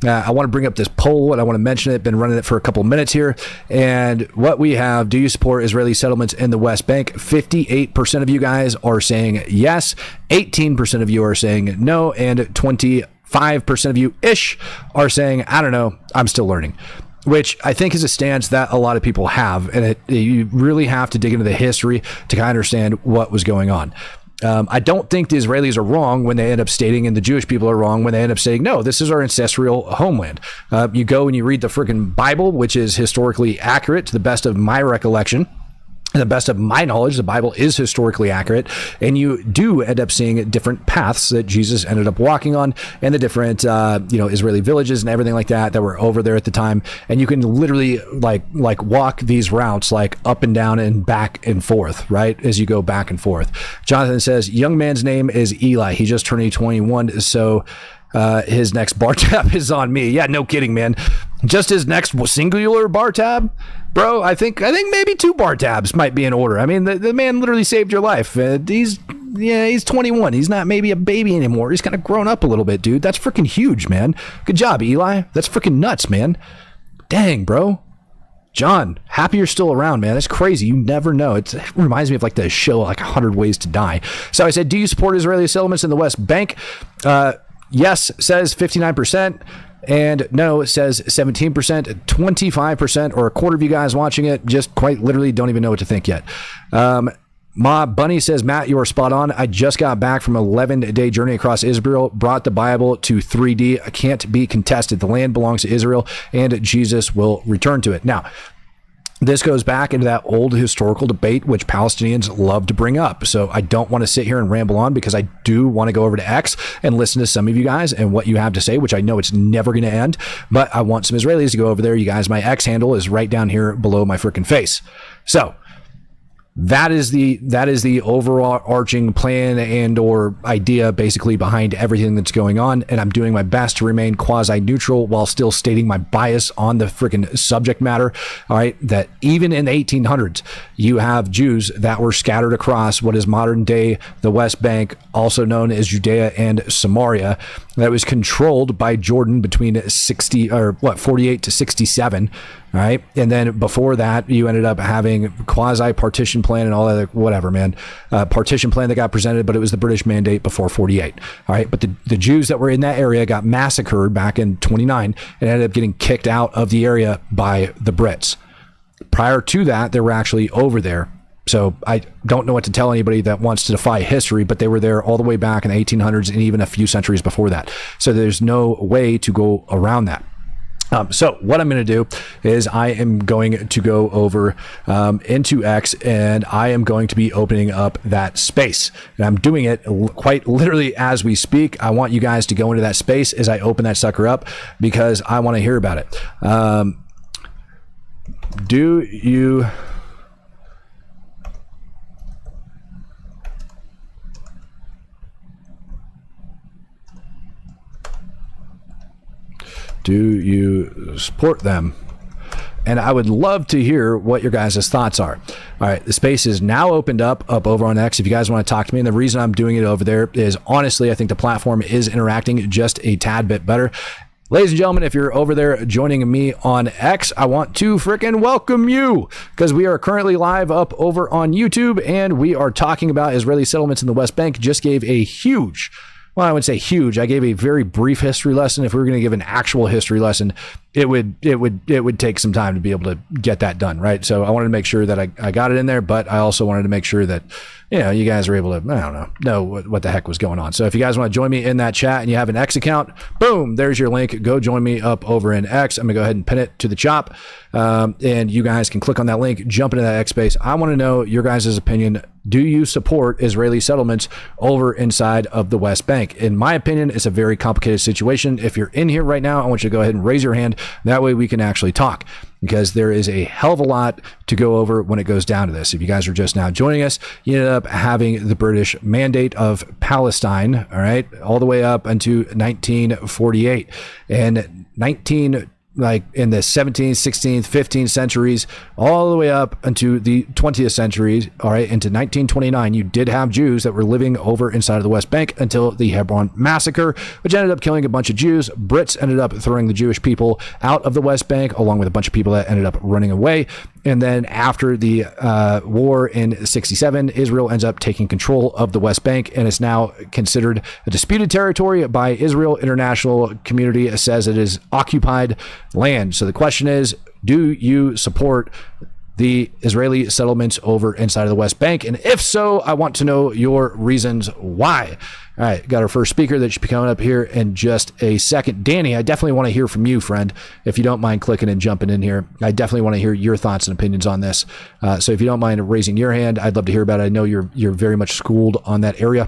I want to bring up this poll, and I want to mention it. Been running it for a couple minutes here. And what we have, do you support Israeli settlements in the West Bank? 58% of you guys are saying yes. 18% of you are saying no. And 25% of you-ish are saying, I don't know, I'm still learning. Which I think is a stance that a lot of people have. And you really have to dig into the history to kind of understand what was going on. I don't think the Israelis are wrong when they end up stating, and the Jewish people are wrong when they end up saying, no, this is our ancestral homeland. You go and you read the freaking Bible, which is historically accurate to the best of my recollection. To the best of my knowledge, the Bible is historically accurate, and you do end up seeing different paths that Jesus ended up walking on, and the different, Israeli villages and everything like that were over there at the time. And you can literally like walk these routes like up and down and back and forth, right? As you go back and forth. Jonathan says, young man's name is Eli. He just turned 21, so his next bar tab is on me. Yeah, no kidding, man. Just his next singular bar tab, bro. I think maybe 2 bar tabs might be in order. I mean, the man literally saved your life. He's 21. He's not maybe a baby anymore. He's kind of grown up a little bit, dude. That's freaking huge, man. Good job, Eli. That's freaking nuts, man. Dang, bro. John, happy you're still around, man. That's crazy. You never know. It reminds me of like the show, like 100 Ways to Die. So I said, do you support Israeli settlements in the West Bank? Yes, says 59%. And no, it says 17%, 25%, or a quarter of you guys watching it just quite literally don't even know what to think yet. Ma Bunny says, Matt, you are spot on. I just got back from an 11-day journey across Israel, brought the Bible to 3D. Can't be contested. The land belongs to Israel, and Jesus will return to it. Now, this goes back into that old historical debate, which Palestinians love to bring up. So I don't want to sit here and ramble on, because I do want to go over to X and listen to some of you guys and what you have to say, which I know it's never going to end. But I want some Israelis to go over there. You guys, my X handle is right down here below my freaking face. So that is the overall arching plan and or idea basically behind everything that's going on. And I'm doing my best to remain quasi neutral while still stating my bias on the freaking subject matter. All right. That even in the 1800s, you have Jews that were scattered across what is modern day the West Bank, also known as Judea and Samaria, that was controlled by Jordan between 48 to 67. Right. And then before that, you ended up having quasi partition plan and all that, whatever, man. Partition plan that got presented, but it was the British mandate before 48. All right. But the Jews that were in that area got massacred back in 29 and ended up getting kicked out of the area by the Brits. Prior to that, they were actually over there. So I don't know what to tell anybody that wants to defy history, but they were there all the way back in the 1800s and even a few centuries before that. So there's no way to go around that. So what I'm going to do is I am going to go over into X, and I am going to be opening up that space. And I'm doing it quite literally as we speak. I want you guys to go into that space as I open that sucker up, because I want to hear about it. Do you support them? And I would love to hear what your guys' thoughts are. All right, the space is now opened up over on X if you guys want to talk to me. And the reason I'm doing it over there is, honestly, I think the platform is interacting just a tad bit better. Ladies and gentlemen, if you're over there joining me on X, I want to freaking welcome you, because we are currently live up over on YouTube, and we are talking about Israeli settlements in the West Bank. Just gave a huge, well, I would say huge. I gave a very brief history lesson. If we were going to give an actual history lesson, it would take some time to be able to get that done, right? So I wanted to make sure that I got it in there, but I also wanted to make sure that, you guys are able to, I don't know what the heck was going on. So if you guys want to join me in that chat and you have an X account, boom, there's your link. Go join me up over in X. I'm gonna go ahead and pin it to the chop, and you guys can click on that link, jump into that X space. I want to know your guys' opinion. Do you support Israeli settlements over inside of the West Bank? In my opinion, it's a very complicated situation. If you're in here right now, I want you to go ahead and raise your hand. That way we can actually talk, because there is a hell of a lot to go over when it goes down to this. If you guys are just now joining us, you ended up having the British Mandate of Palestine, all right, all the way up into 1948. And in the 17th, 16th, 15th centuries, all the way up into the 20th century, all right, into 1929, you did have Jews that were living over inside of the West Bank until the Hebron massacre, which ended up killing a bunch of Jews. Brits ended up throwing the Jewish people out of the West Bank, along with a bunch of people that ended up running away. And then after the war in 67, Israel ends up taking control of the West Bank, and it's now considered a disputed territory by Israel. International community says it is occupied land. So the question is, do you support the Israeli settlements over inside of the West Bank? And if so, I want to know your reasons why. All right, got our first speaker that should be coming up here in just a second. Danny, I definitely want to hear from you, friend. If you don't mind clicking and jumping in here, I definitely want to hear your thoughts and opinions on this. So if you don't mind raising your hand, I'd love to hear about it. I know you're very much schooled on that area,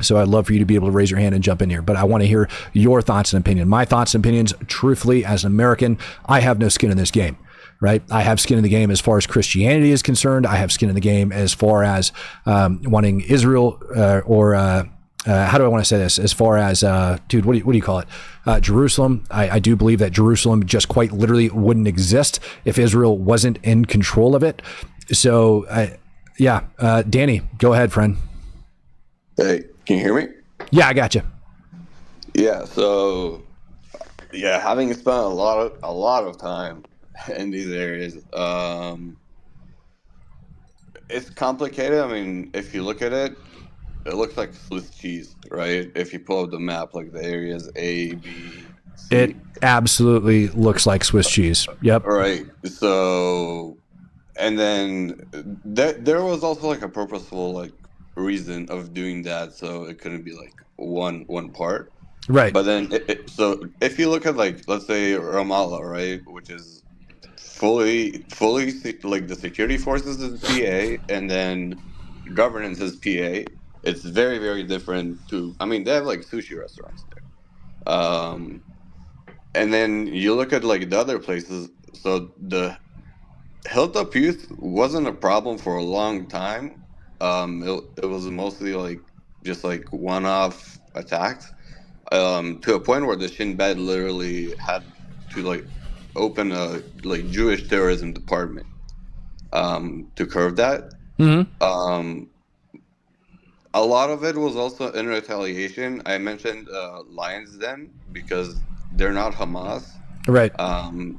so I'd love for you to be able to raise your hand and jump in here. But I want to hear your thoughts and opinion. My thoughts and opinions, truthfully, as an American, I have no skin in this game. Right? I have skin in the game as far as Christianity is concerned. I have skin in the game as far as wanting Israel how do I want to say this? As far as, dude, what do you call it? Jerusalem. I do believe that Jerusalem just quite literally wouldn't exist if Israel wasn't in control of it. So, Danny, go ahead, friend. Hey, can you hear me? Yeah, I got you. Yeah. So, having spent a lot of time in these areas, it's complicated. I mean, if you look at it, it looks like Swiss cheese, right? If you pull up the map, like the areas A, B, C. It absolutely looks like Swiss cheese. Yep. Right. So, and then there was also like a purposeful reason of doing that, so it couldn't be like one part. Right. But then, so if you look at let's say Ramallah, right, which is fully like the security forces is PA, and then governance is PA. It's very, very different I mean, they have sushi restaurants there. And then you look at the other places. So the Hilltop Youth wasn't a problem for a long time. It was mostly just one-off attacks, to a point where the Shin Bet literally had to open a Jewish terrorism department to curb that. Mm-hmm. A lot of it was also in retaliation. I mentioned Lions Den because they're not Hamas. Right.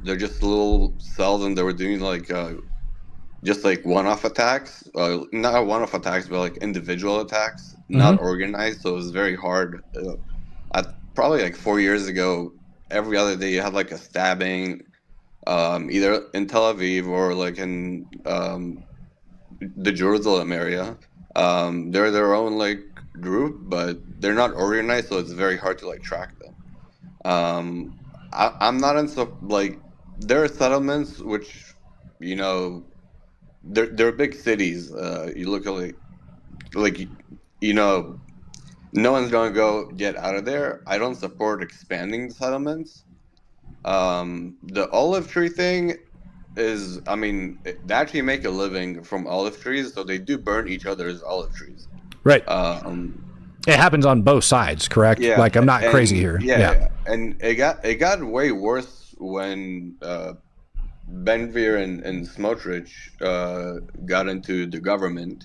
They're just little cells, and they were doing just one-off attacks. Not one-off attacks, but individual attacks, not organized. So it was very hard. Probably 4 years ago, every other day you had a stabbing, either in Tel Aviv or in the Jerusalem area. They're their own group, but they're not organized, so it's very hard to track them. I'm not in there are settlements which they're big cities. You look at no one's gonna go get out of there. I don't support expanding the settlements. The olive tree thing is, I mean, they actually make a living from olive trees, so they do burn each other's olive trees. Right. It happens on both sides, correct? Yeah. I'm not crazy here. Yeah. And it got way worse when Ben-Gvir and Smotrich got into the government,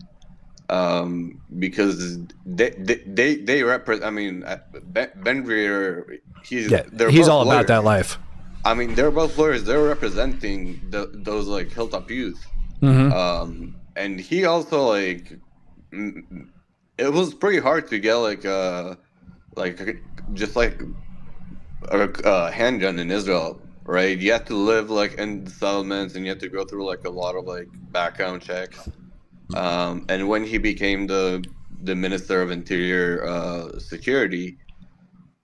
because they represent. I mean, Ben-Gvir, he's all about that life. I mean, they're both lawyers. They're representing those Hilltop Youth, and he also it was pretty hard to get a handgun in Israel right? You have to live like in the settlements, and you have to go through like a lot of like background checks. And when he became the Minister of Interior Security,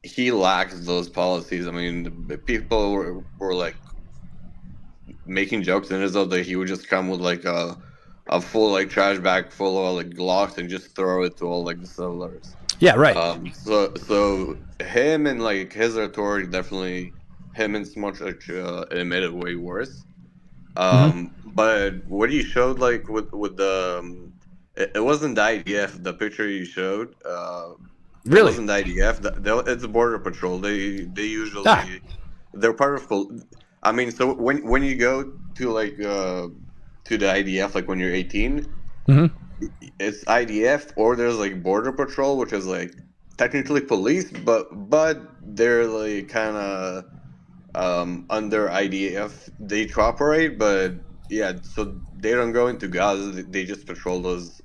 he lacked those policies. I mean, the people were like making jokes in Israel that he would just come with like a full like trash bag full of like Glocks and just throw it to all like the settlers. Yeah, right. So him and like his authority, definitely him and Smotrich it made it way worse. But what you showed like with the it wasn't the IDF. The picture you showed, really, it wasn't the IDF. It's a border patrol. They usually they're part of. I mean, so when you go to like to the IDF, like when you're 18, it's IDF, or there's like border patrol, which is like technically police, but they're like kind of under IDF. They cooperate, but yeah, so they don't go into Gaza. They just patrol those.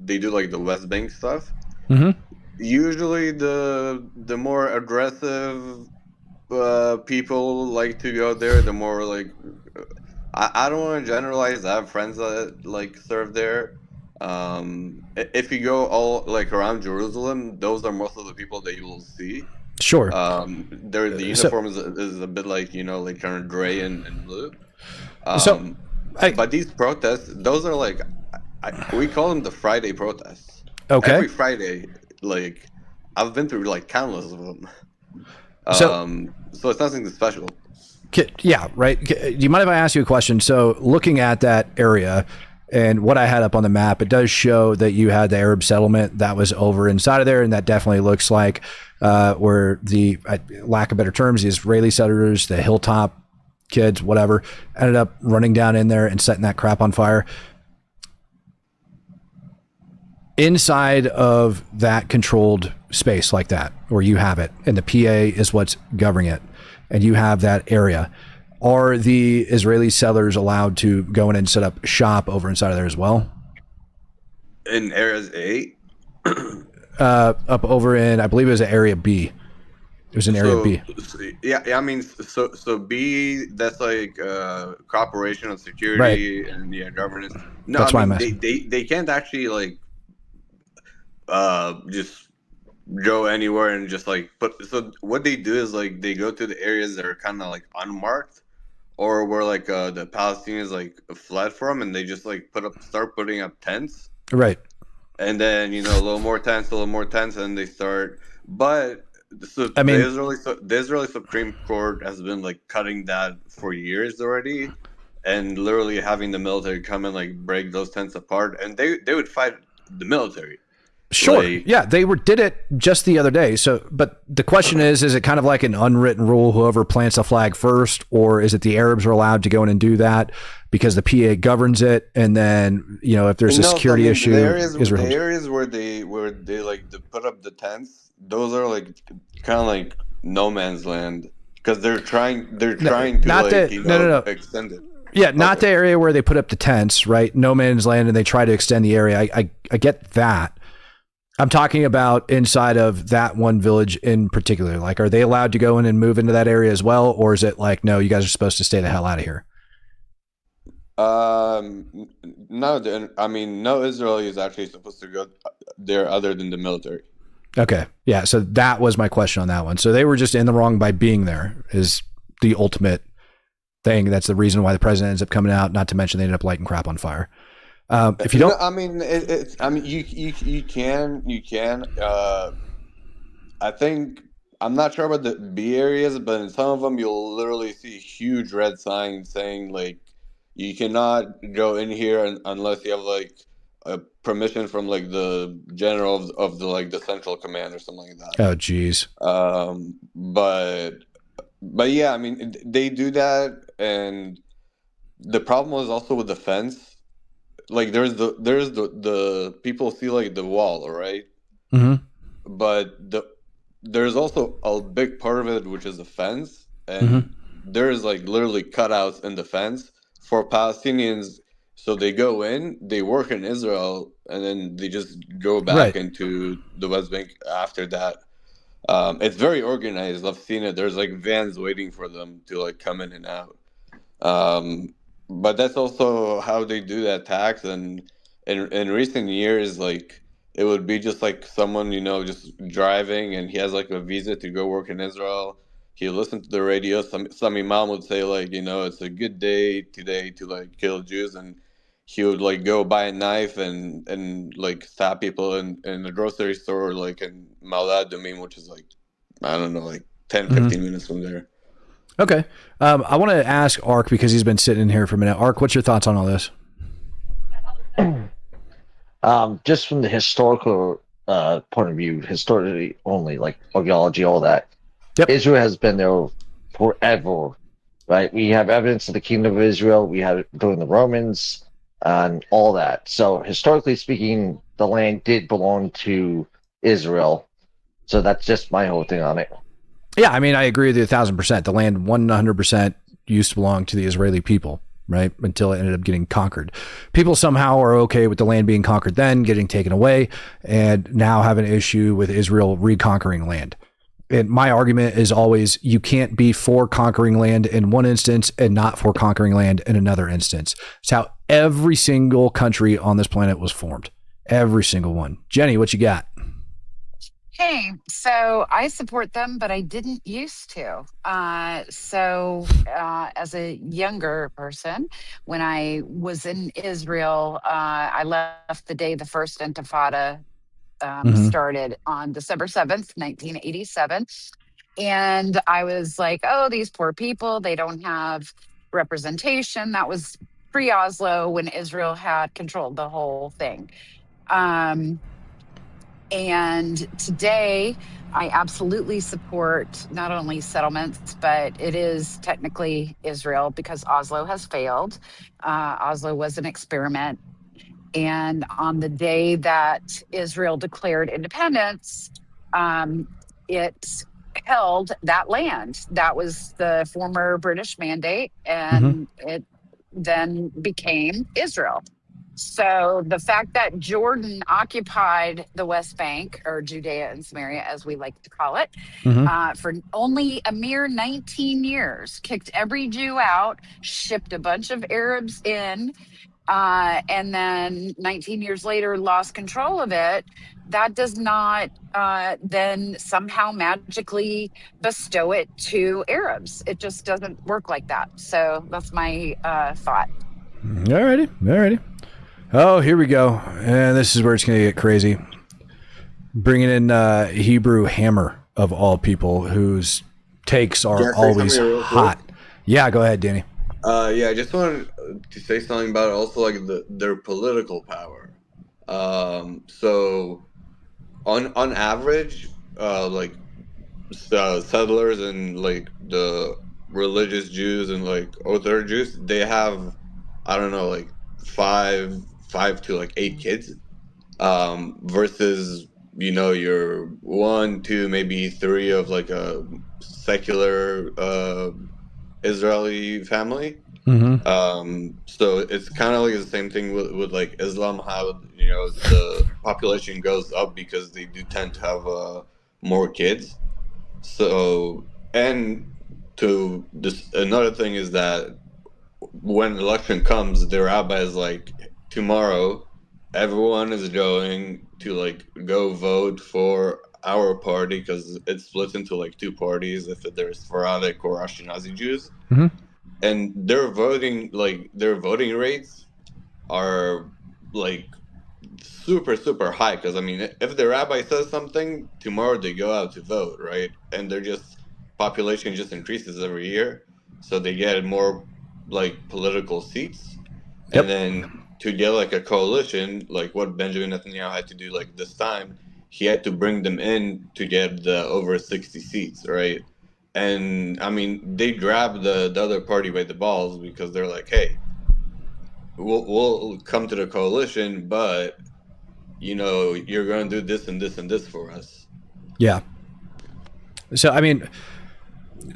They do like the West Bank stuff. Usually, the more aggressive people like to go there. The more like I don't want to generalize. I have friends that like serve there. If you go all like around Jerusalem, those are most of the people that you will see. Sure. The uniform is a bit like, you know, like kind of gray and blue. But these protests, those are like, we call them the Friday protests. Okay. Every Friday, like, I've been through like countless of them. So it's nothing special. Yeah, right. Do you mind if I ask you a question? So looking at that area and what I had up on the map, it does show that you had the Arab settlement that was over inside of there, and that definitely looks like where the, lack of better terms, the Israeli settlers, the hilltop kids, whatever, ended up running down in there and setting that crap on fire. Inside of that controlled space like that, where you have it, and the PA is what's governing it, and you have that area, are the Israeli settlers allowed to go in and set up shop over inside of there as well? In Areas A? Up over in, I believe it was Area B. It was in Area B. Yeah, I mean, so B, that's like cooperation on security, right, and yeah, governance. No, that's I why mean, they can't actually like just go anywhere and just like put. So what they do is like they go to the areas that are kind of like unmarked, or where like the Palestinians like fled from, and they just like start putting up tents. Right. And then, you know, a little more tents, and they start. But so I mean, the Israeli Supreme Court has been like cutting that for years already, and literally having the military come and like break those tents apart, and they would fight the military. Sure. Like, yeah, they did it just the other day. So, but the question is it kind of like an unwritten rule, whoever plants a flag first, or is it the Arabs are allowed to go in and do that because the PA governs it? And then, you know, if there's a security issue, the areas where they like to put up the tents, those are like kind of like no man's land, because they're trying to extend it. Yeah, not the area where they put up the tents, right? No man's land, and they try to extend the area. I get that. I'm talking about inside of that one village in particular. Like, are they allowed to go in and move into that area as well? Or is it like, no, you guys are supposed to stay the hell out of here? No, I mean, no Israeli is actually supposed to go there other than the military. Okay. Yeah. So that was my question on that one. So they were just in the wrong by being there is the ultimate thing. That's the reason why the president ends up coming out, not to mention they ended up lighting crap on fire. If you don't, I mean, you can. I think I'm not sure about the B areas, but in some of them you'll literally see huge red signs saying like you cannot go in here unless you have like a permission from like the general of the like the central command or something like that. Oh, geez. But yeah, I mean they do that, and the problem was also with the fence. Like there's the people see like the wall, right? Mm-hmm. But there's also a big part of it which is the fence, and there's like literally cutouts in the fence for Palestinians. So they go in, they work in Israel, and then they just go back into the West Bank after that. It's very organized. I've seen it. There's like vans waiting for them to like come in and out. But that's also how they do that tax. And in recent years, like it would be just like someone, just driving, and he has like a visa to go work in Israel. He listened to the radio. Some imam would say like, it's a good day today to like kill Jews, and he would like go buy a knife and like stab people in the grocery store, like in Ma'ale Adumim, which is like, I don't know, like 10, 15 minutes from there. Okay. I want to ask Ark, because he's been sitting in here for a minute. Ark, what's your thoughts on all this? Just from the historical point of view, historically only, like archaeology, all that. Yep. Israel has been there forever, right? We have evidence of the Kingdom of Israel. We had it during the Romans and all that. So historically speaking, the land did belong to Israel. So that's just my whole thing on it. Yeah, I mean, I agree with you 1,000%. The land 100% used to belong to the Israeli people, right? Until it ended up getting conquered. People somehow are okay with the land being conquered then, getting taken away, and now have an issue with Israel reconquering land. And my argument is always, you can't be for conquering land in one instance and not for conquering land in another instance. It's how every single country on this planet was formed. Every single one. Jenny, what you got? Hey, so I support them, but I didn't used to. As a younger person, when I was in Israel, I left the day the first Intifada started on December 7th, 1987. And I was like, oh, these poor people, they don't have representation. That was pre-Oslo, when Israel had controlled the whole thing. And today, I absolutely support not only settlements, but it is technically Israel, because Oslo has failed. Oslo was an experiment. And on the day that Israel declared independence, it held that land. That was the former British mandate, and it then became Israel. So the fact that Jordan occupied the West Bank, or Judea and Samaria, as we like to call it, for only a mere 19 years, kicked every Jew out, shipped a bunch of Arabs in, and then 19 years later lost control of it, that does not then somehow magically bestow it to Arabs. It just doesn't work like that. So that's my thought. Alrighty. Oh, here we go. And this is where it's going to get crazy. Bringing in Hebrew Hammer, of all people, whose takes are always hot. Yeah, go ahead, Danny. I just wanted to say something about also like their political power. So on average, like settlers and like the religious Jews and like other Jews, they have, I don't know, like five to like 8 kids, versus your 1, 2, maybe 3 of like a secular Israeli family. So it's kind of like the same thing with like Islam, how the population goes up because they do tend to have more kids. So, and to this, another thing is that when election comes, the rabbi is like, tomorrow everyone is going to like go vote for our party, because it splits into like 2 parties if there's Sephardic or Ashkenazi Jews. And their voting rates are like super high, because I mean, if the rabbi says something, tomorrow they go out to vote, right? And population just increases every year, so they get more like political seats. And then to get like a coalition, like what Benjamin Netanyahu had to do like this time, he had to bring them in to get the over 60 seats, right? And I mean, they grabbed the other party by the balls, because they're like, hey, we'll come to the coalition, but you're going to do this and this and this for us. Yeah. So, I mean,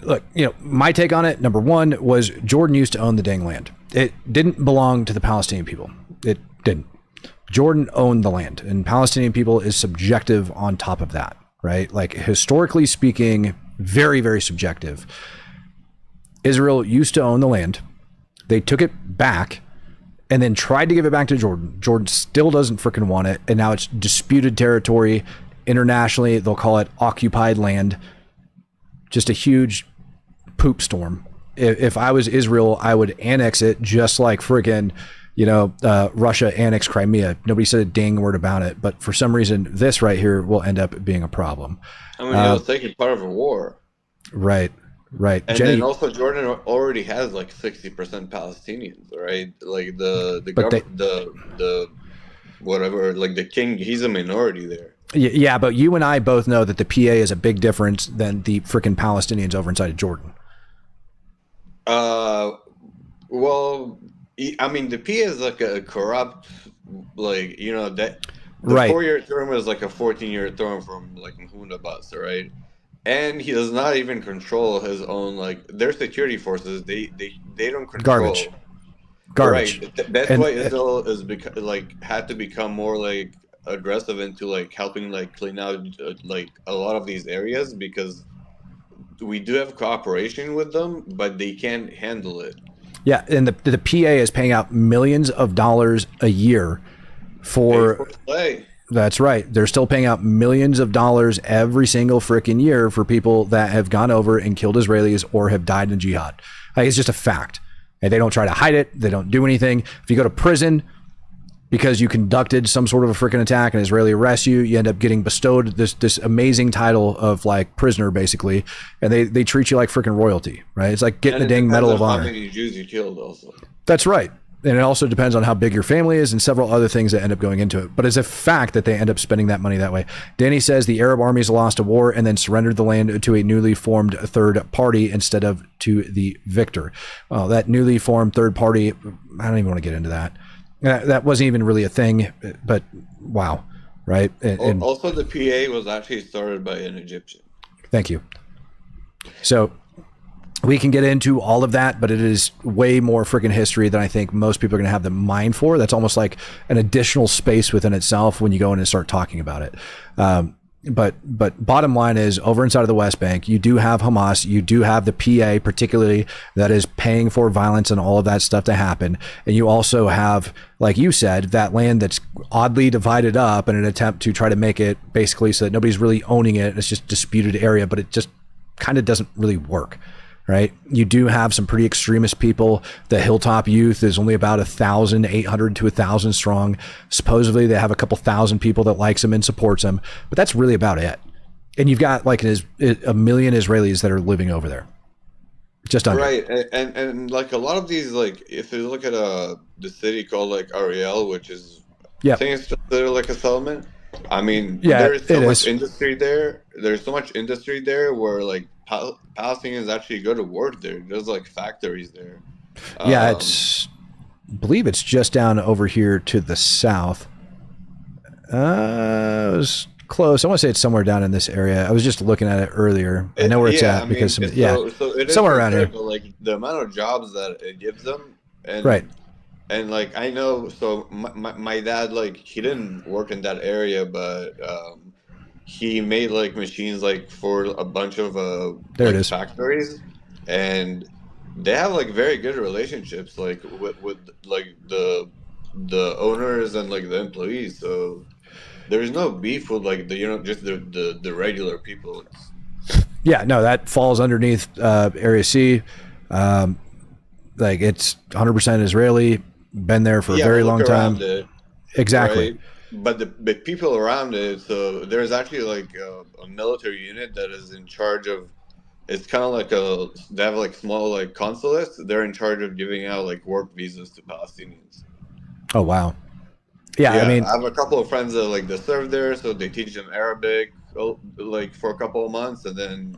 look, my take on it, number one, was Jordan used to own the dang land. It didn't belong to the Palestinian people. It didn't. Jordan owned the land, and Palestinian people is subjective on top of that. right? Like historically speaking, very, very subjective. Israel used to own the land. They took it back and then tried to give it back to Jordan. Jordan still doesn't freaking want it. And now it's disputed territory. Internationally, they'll call it occupied land. Just a huge poop storm. If I was Israel, I would annex it just like freaking, Russia annexed Crimea. Nobody said a dang word about it. But for some reason, this right here will end up being a problem. I mean, it was taking part of a war. Right. And Jenny, then also Jordan already has like 60% Palestinians, right? Like the whatever, like the king, he's a minority there. Yeah, but you and I both know that the PA is a big difference than the freaking Palestinians over inside of Jordan. Well, I mean, the PA is like a corrupt, like, that the Right. 4-year term is like a 14-year term from like Mahmoud Abbas, right? And he does not even control his own, like, their security forces. They don't control. Garbage. Right. That's why Israel is had to become more like aggressive into like helping like clean out like a lot of these areas, because we do have cooperation with them, but they can't handle it. Yeah, and the PA is paying out millions of dollars a year for play. That's right. They're still paying out millions of dollars every single freaking year for people that have gone over and killed Israelis or have died in jihad. Like, it's just a fact. And they don't try to hide it. They don't do anything. If you go to prison because you conducted some sort of a freaking attack and Israeli arrests you, you end up getting bestowed this amazing title of like prisoner, basically. And they treat you like freaking royalty, right? It's like getting the dang Medal of Honor. How many Jews you killed also. That's right. And it also depends on how big your family is and several other things that end up going into it. But it's a fact that they end up spending that money that way. Danny says the Arab armies lost a war and then surrendered the land to a newly formed third party instead of to the victor. Well, that newly formed third party, I don't even want to get into that. That wasn't even really a thing, but wow, right? And also, the PA was actually started by an Egyptian. Thank you. So we can get into all of that, but it is way more freaking history than I think most people are going to have the mind for. That's almost like an additional space within itself when you go in and start talking about it. But bottom line is, over inside of the West Bank, you do have Hamas, you do have the PA, particularly, that is paying for violence and all of that stuff to happen. And you also have, like you said, that land that's oddly divided up in an attempt to try to make it basically so that nobody's really owning it. It's just disputed area, but it just kind of doesn't really work. Right? You do have some pretty extremist people. The Hilltop Youth is only about 1,800 to 1,000 strong. Supposedly they have a couple thousand people that likes them and supports them, but that's really about it. And you've got like a million Israelis that are living over there. Just under. Right. And like a lot of these, like if you look at the city called like Ariel, which is, I think it's considered like a settlement. I mean, there's so much industry there. There's so much industry there where like Palestinians actually go to work there. There's like factories there. Yeah, I believe it's just down over here to the south. It was close. I want to say it's somewhere down in this area. I was just looking at it earlier. I know where it's at because so it is somewhere around here. Like the amount of jobs that it gives them, and right. And like I know, so my dad, like he didn't work in that area, but he made like machines like for a bunch of factories, and they have like very good relationships like with like the owners and like the employees. So there's no beef with like just the regular people. Yeah, no, that falls underneath Area C. Like it's 100% Israeli. Been there for a very long time. Exactly. Right? But the people around it, so there's actually like a military unit that is in charge of, it's kind of like they have like small like consulates. They're in charge of giving out like work visas to Palestinians. Oh, wow. Yeah, I mean, I have a couple of friends that like they serve there, so they teach them Arabic like for a couple of months, and then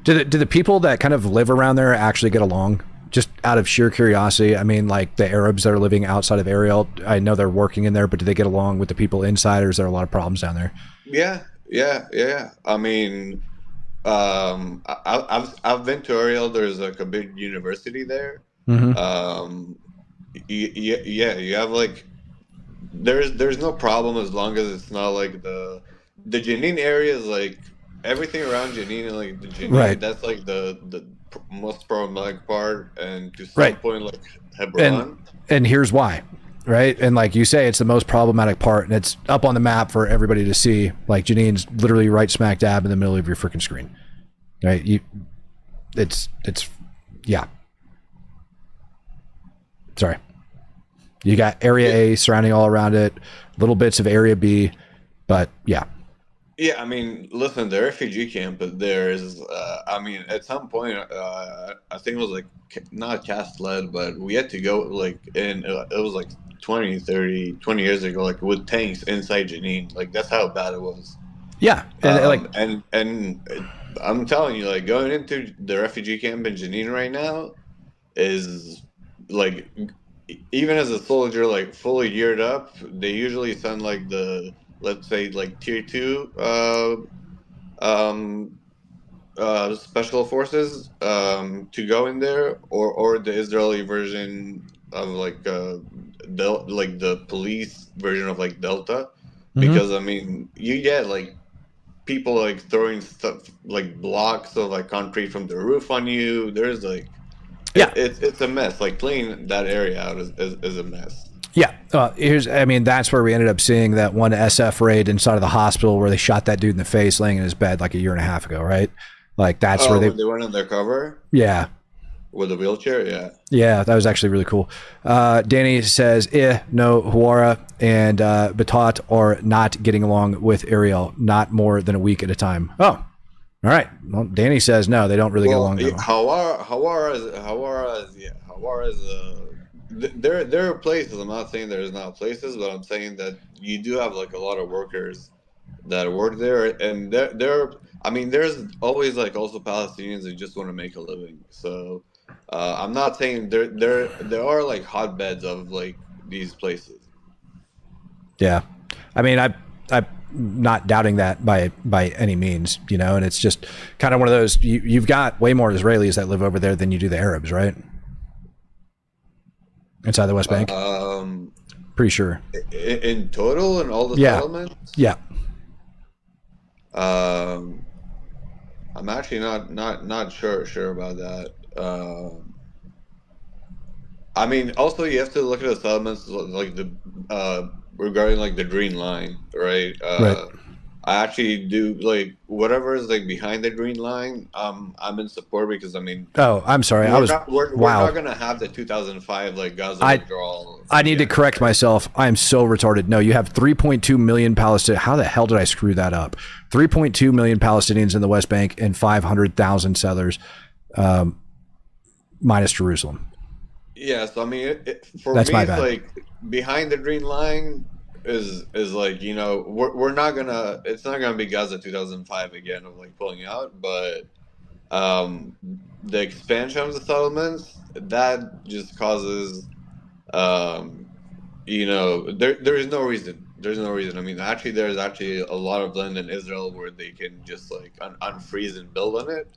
do the people that kind of live around there actually get along? Just out of sheer curiosity, I mean, like the Arabs that are living outside of Ariel, I know they're working in there, but do they get along with the people inside, or is there a lot of problems down there? Yeah. I mean, I've been to Ariel. There's like a big university there. Mm-hmm. You have like there's no problem as long as it's not like the the Jenin area is like everything around Jenin and like the Jenin. Right. That's like the most problematic part, and to some Right. point like Hebron. And here's why, right? And like you say, it's the most problematic part, and it's up on the map for everybody to see. Like Jenin's literally right smack dab in the middle of your freaking screen, right? It's yeah. Sorry. You got Area A surrounding all around it, little bits of Area B, but yeah. Yeah, I mean, listen, the refugee camp there is, I mean, at some point, I think it was like, not cast led, but we had to go, like, and it was like 20 years ago, like, with tanks inside Jenin. Like, that's how bad it was. Yeah. And and I'm telling you, like, going into the refugee camp in Jenin right now is, like, even as a soldier, like, fully geared up, they usually send, like, let's say like tier 2 special forces to go in there, or the Israeli version of like the police version of like Delta, because I mean you get like people like throwing stuff like blocks of like concrete from the roof on you. There's like it's a mess. Like cleaning that area out is a mess. Yeah, that's where we ended up seeing that one SF raid inside of the hospital where they shot that dude in the face laying in his bed like a year and a half ago, right? Like that's where they went undercover. Yeah. With a wheelchair, yeah. Yeah, that was actually really cool. Danny says, no, Huara and Batat are not getting along with Ariel, not more than a week at a time. Oh, all right. Well, Danny says no, they don't really get along. Hawara is there are places. I'm not saying there's not places, but I'm saying that you do have like a lot of workers that work there, and there's always like also Palestinians that just want to make a living. So I'm not saying there are like hotbeds of like these places. Yeah, I mean I'm not doubting that by any means, you know, and it's just kind of one of those. You've got way more Israelis that live over there than you do the Arabs, right? Inside the West Bank? Pretty sure. In total, in all the settlements? Yeah. I'm actually not sure about that. I mean, also you have to look at the settlements like the regarding like the Green Line, right? Right. I actually do like whatever is like behind the Green Line. I'm in support because I mean. Oh, I'm sorry. We're not gonna have the 2005 like Gaza withdrawal. I need to correct myself. I am so retarded. No, you have 3.2 million Palestinians. How the hell did I screw that up? 3.2 million Palestinians in the West Bank and 500,000 settlers, minus Jerusalem. Yeah, so I mean, for That's me, my it's bad. like behind the Green Line is like, you know, we're not gonna, it's not gonna be Gaza 2005 again of like pulling out, but the expansion of the settlements that just causes, you know, there is no reason. There's no reason. I mean, actually, there's actually a lot of land in Israel where they can just like unfreeze and build on it.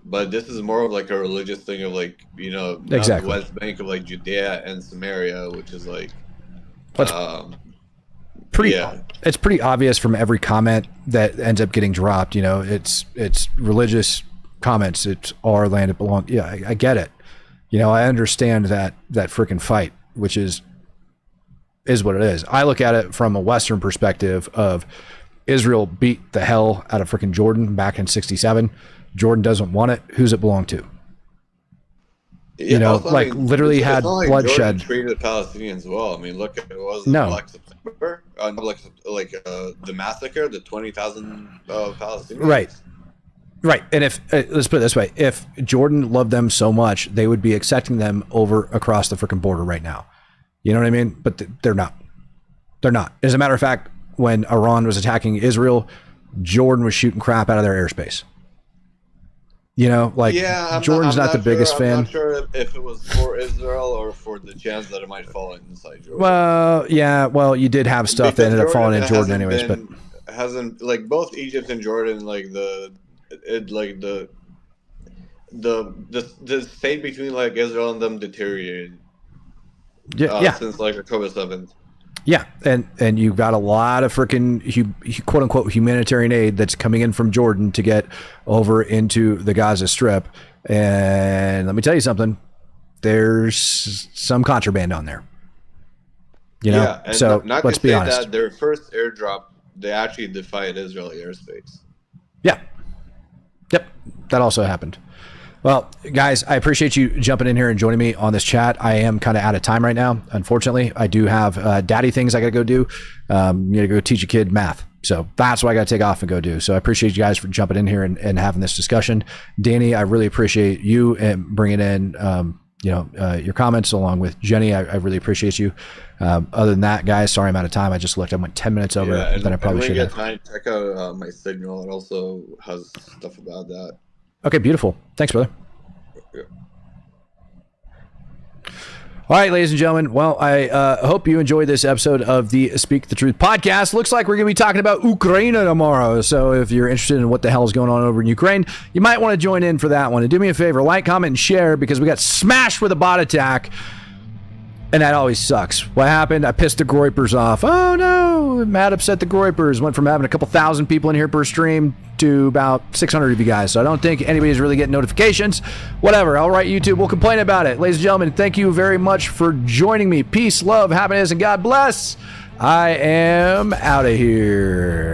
But this is more of like a religious thing of like, you know, Exactly. the West Bank of like Judea and Samaria, which is like, It's pretty obvious from every comment that ends up getting dropped. You know, it's religious comments. It's our land. It belongs. Yeah, I get it. You know, I understand that freaking fight, which is what it is. I look at it from a Western perspective of Israel beat the hell out of freaking Jordan back in '67. Jordan doesn't want it. Who's it belong to? yeah, You know, also, I like mean, literally it's had not like bloodshed. Jordan treated the Palestinians well. I mean, look at it was No. Black September, the massacre, the 20,000 Palestinians. Right. And if let's put it this way, if Jordan loved them so much, they would be accepting them over across the freaking border right now. You know what I mean? But they're not. They're not. As a matter of fact, when Iran was attacking Israel, Jordan was shooting crap out of their airspace. You know, like Jordan's not the biggest fan. I'm not sure if it was for Israel or for the chance that it might fall inside Jordan. Well, yeah. Well, you did have stuff that ended up falling in Jordan anyways, but hasn't like both Egypt and Jordan, like the state between like Israel and them deteriorated. yeah. Since like October 7th. Yeah, and you've got a lot of freaking quote unquote humanitarian aid that's coming in from Jordan to get over into the Gaza Strip. And let me tell you something, there's some contraband on there. You know, yeah, and so not let's to be say honest. that their first airdrop, they actually defied Israeli airspace. Yeah. Yep. That also happened. Well, guys, I appreciate you jumping in here and joining me on this chat. I am kind of out of time right now. Unfortunately, I do have daddy things I got to go do. You got to go teach a kid math. So that's what I got to take off and go do. So I appreciate you guys for jumping in here and having this discussion. Danny, I really appreciate you and bringing in, your comments along with Jenny. I really appreciate you. Other than that, guys, sorry I'm out of time. I just looked. I went 10 minutes over than I probably should have. Time, check out my Signal. It also has stuff about that. Okay, beautiful. Thanks, brother. All right, ladies and gentlemen. Well, I hope you enjoyed this episode of the Speak the Truth podcast. Looks like we're going to be talking about Ukraine tomorrow. So if you're interested in what the hell is going on over in Ukraine, you might want to join in for that one. And do me a favor, like, comment, and share, because we got smashed with a bot attack. And that always sucks. What happened? I pissed the Groypers off. Oh, no. Mad upset the Groypers. Went from having a couple thousand people in here per stream to about 600 of you guys. So I don't think anybody's really getting notifications. Whatever. All right, YouTube. We'll complain about it. Ladies and gentlemen, thank you very much for joining me. Peace, love, happiness, and God bless. I am out of here.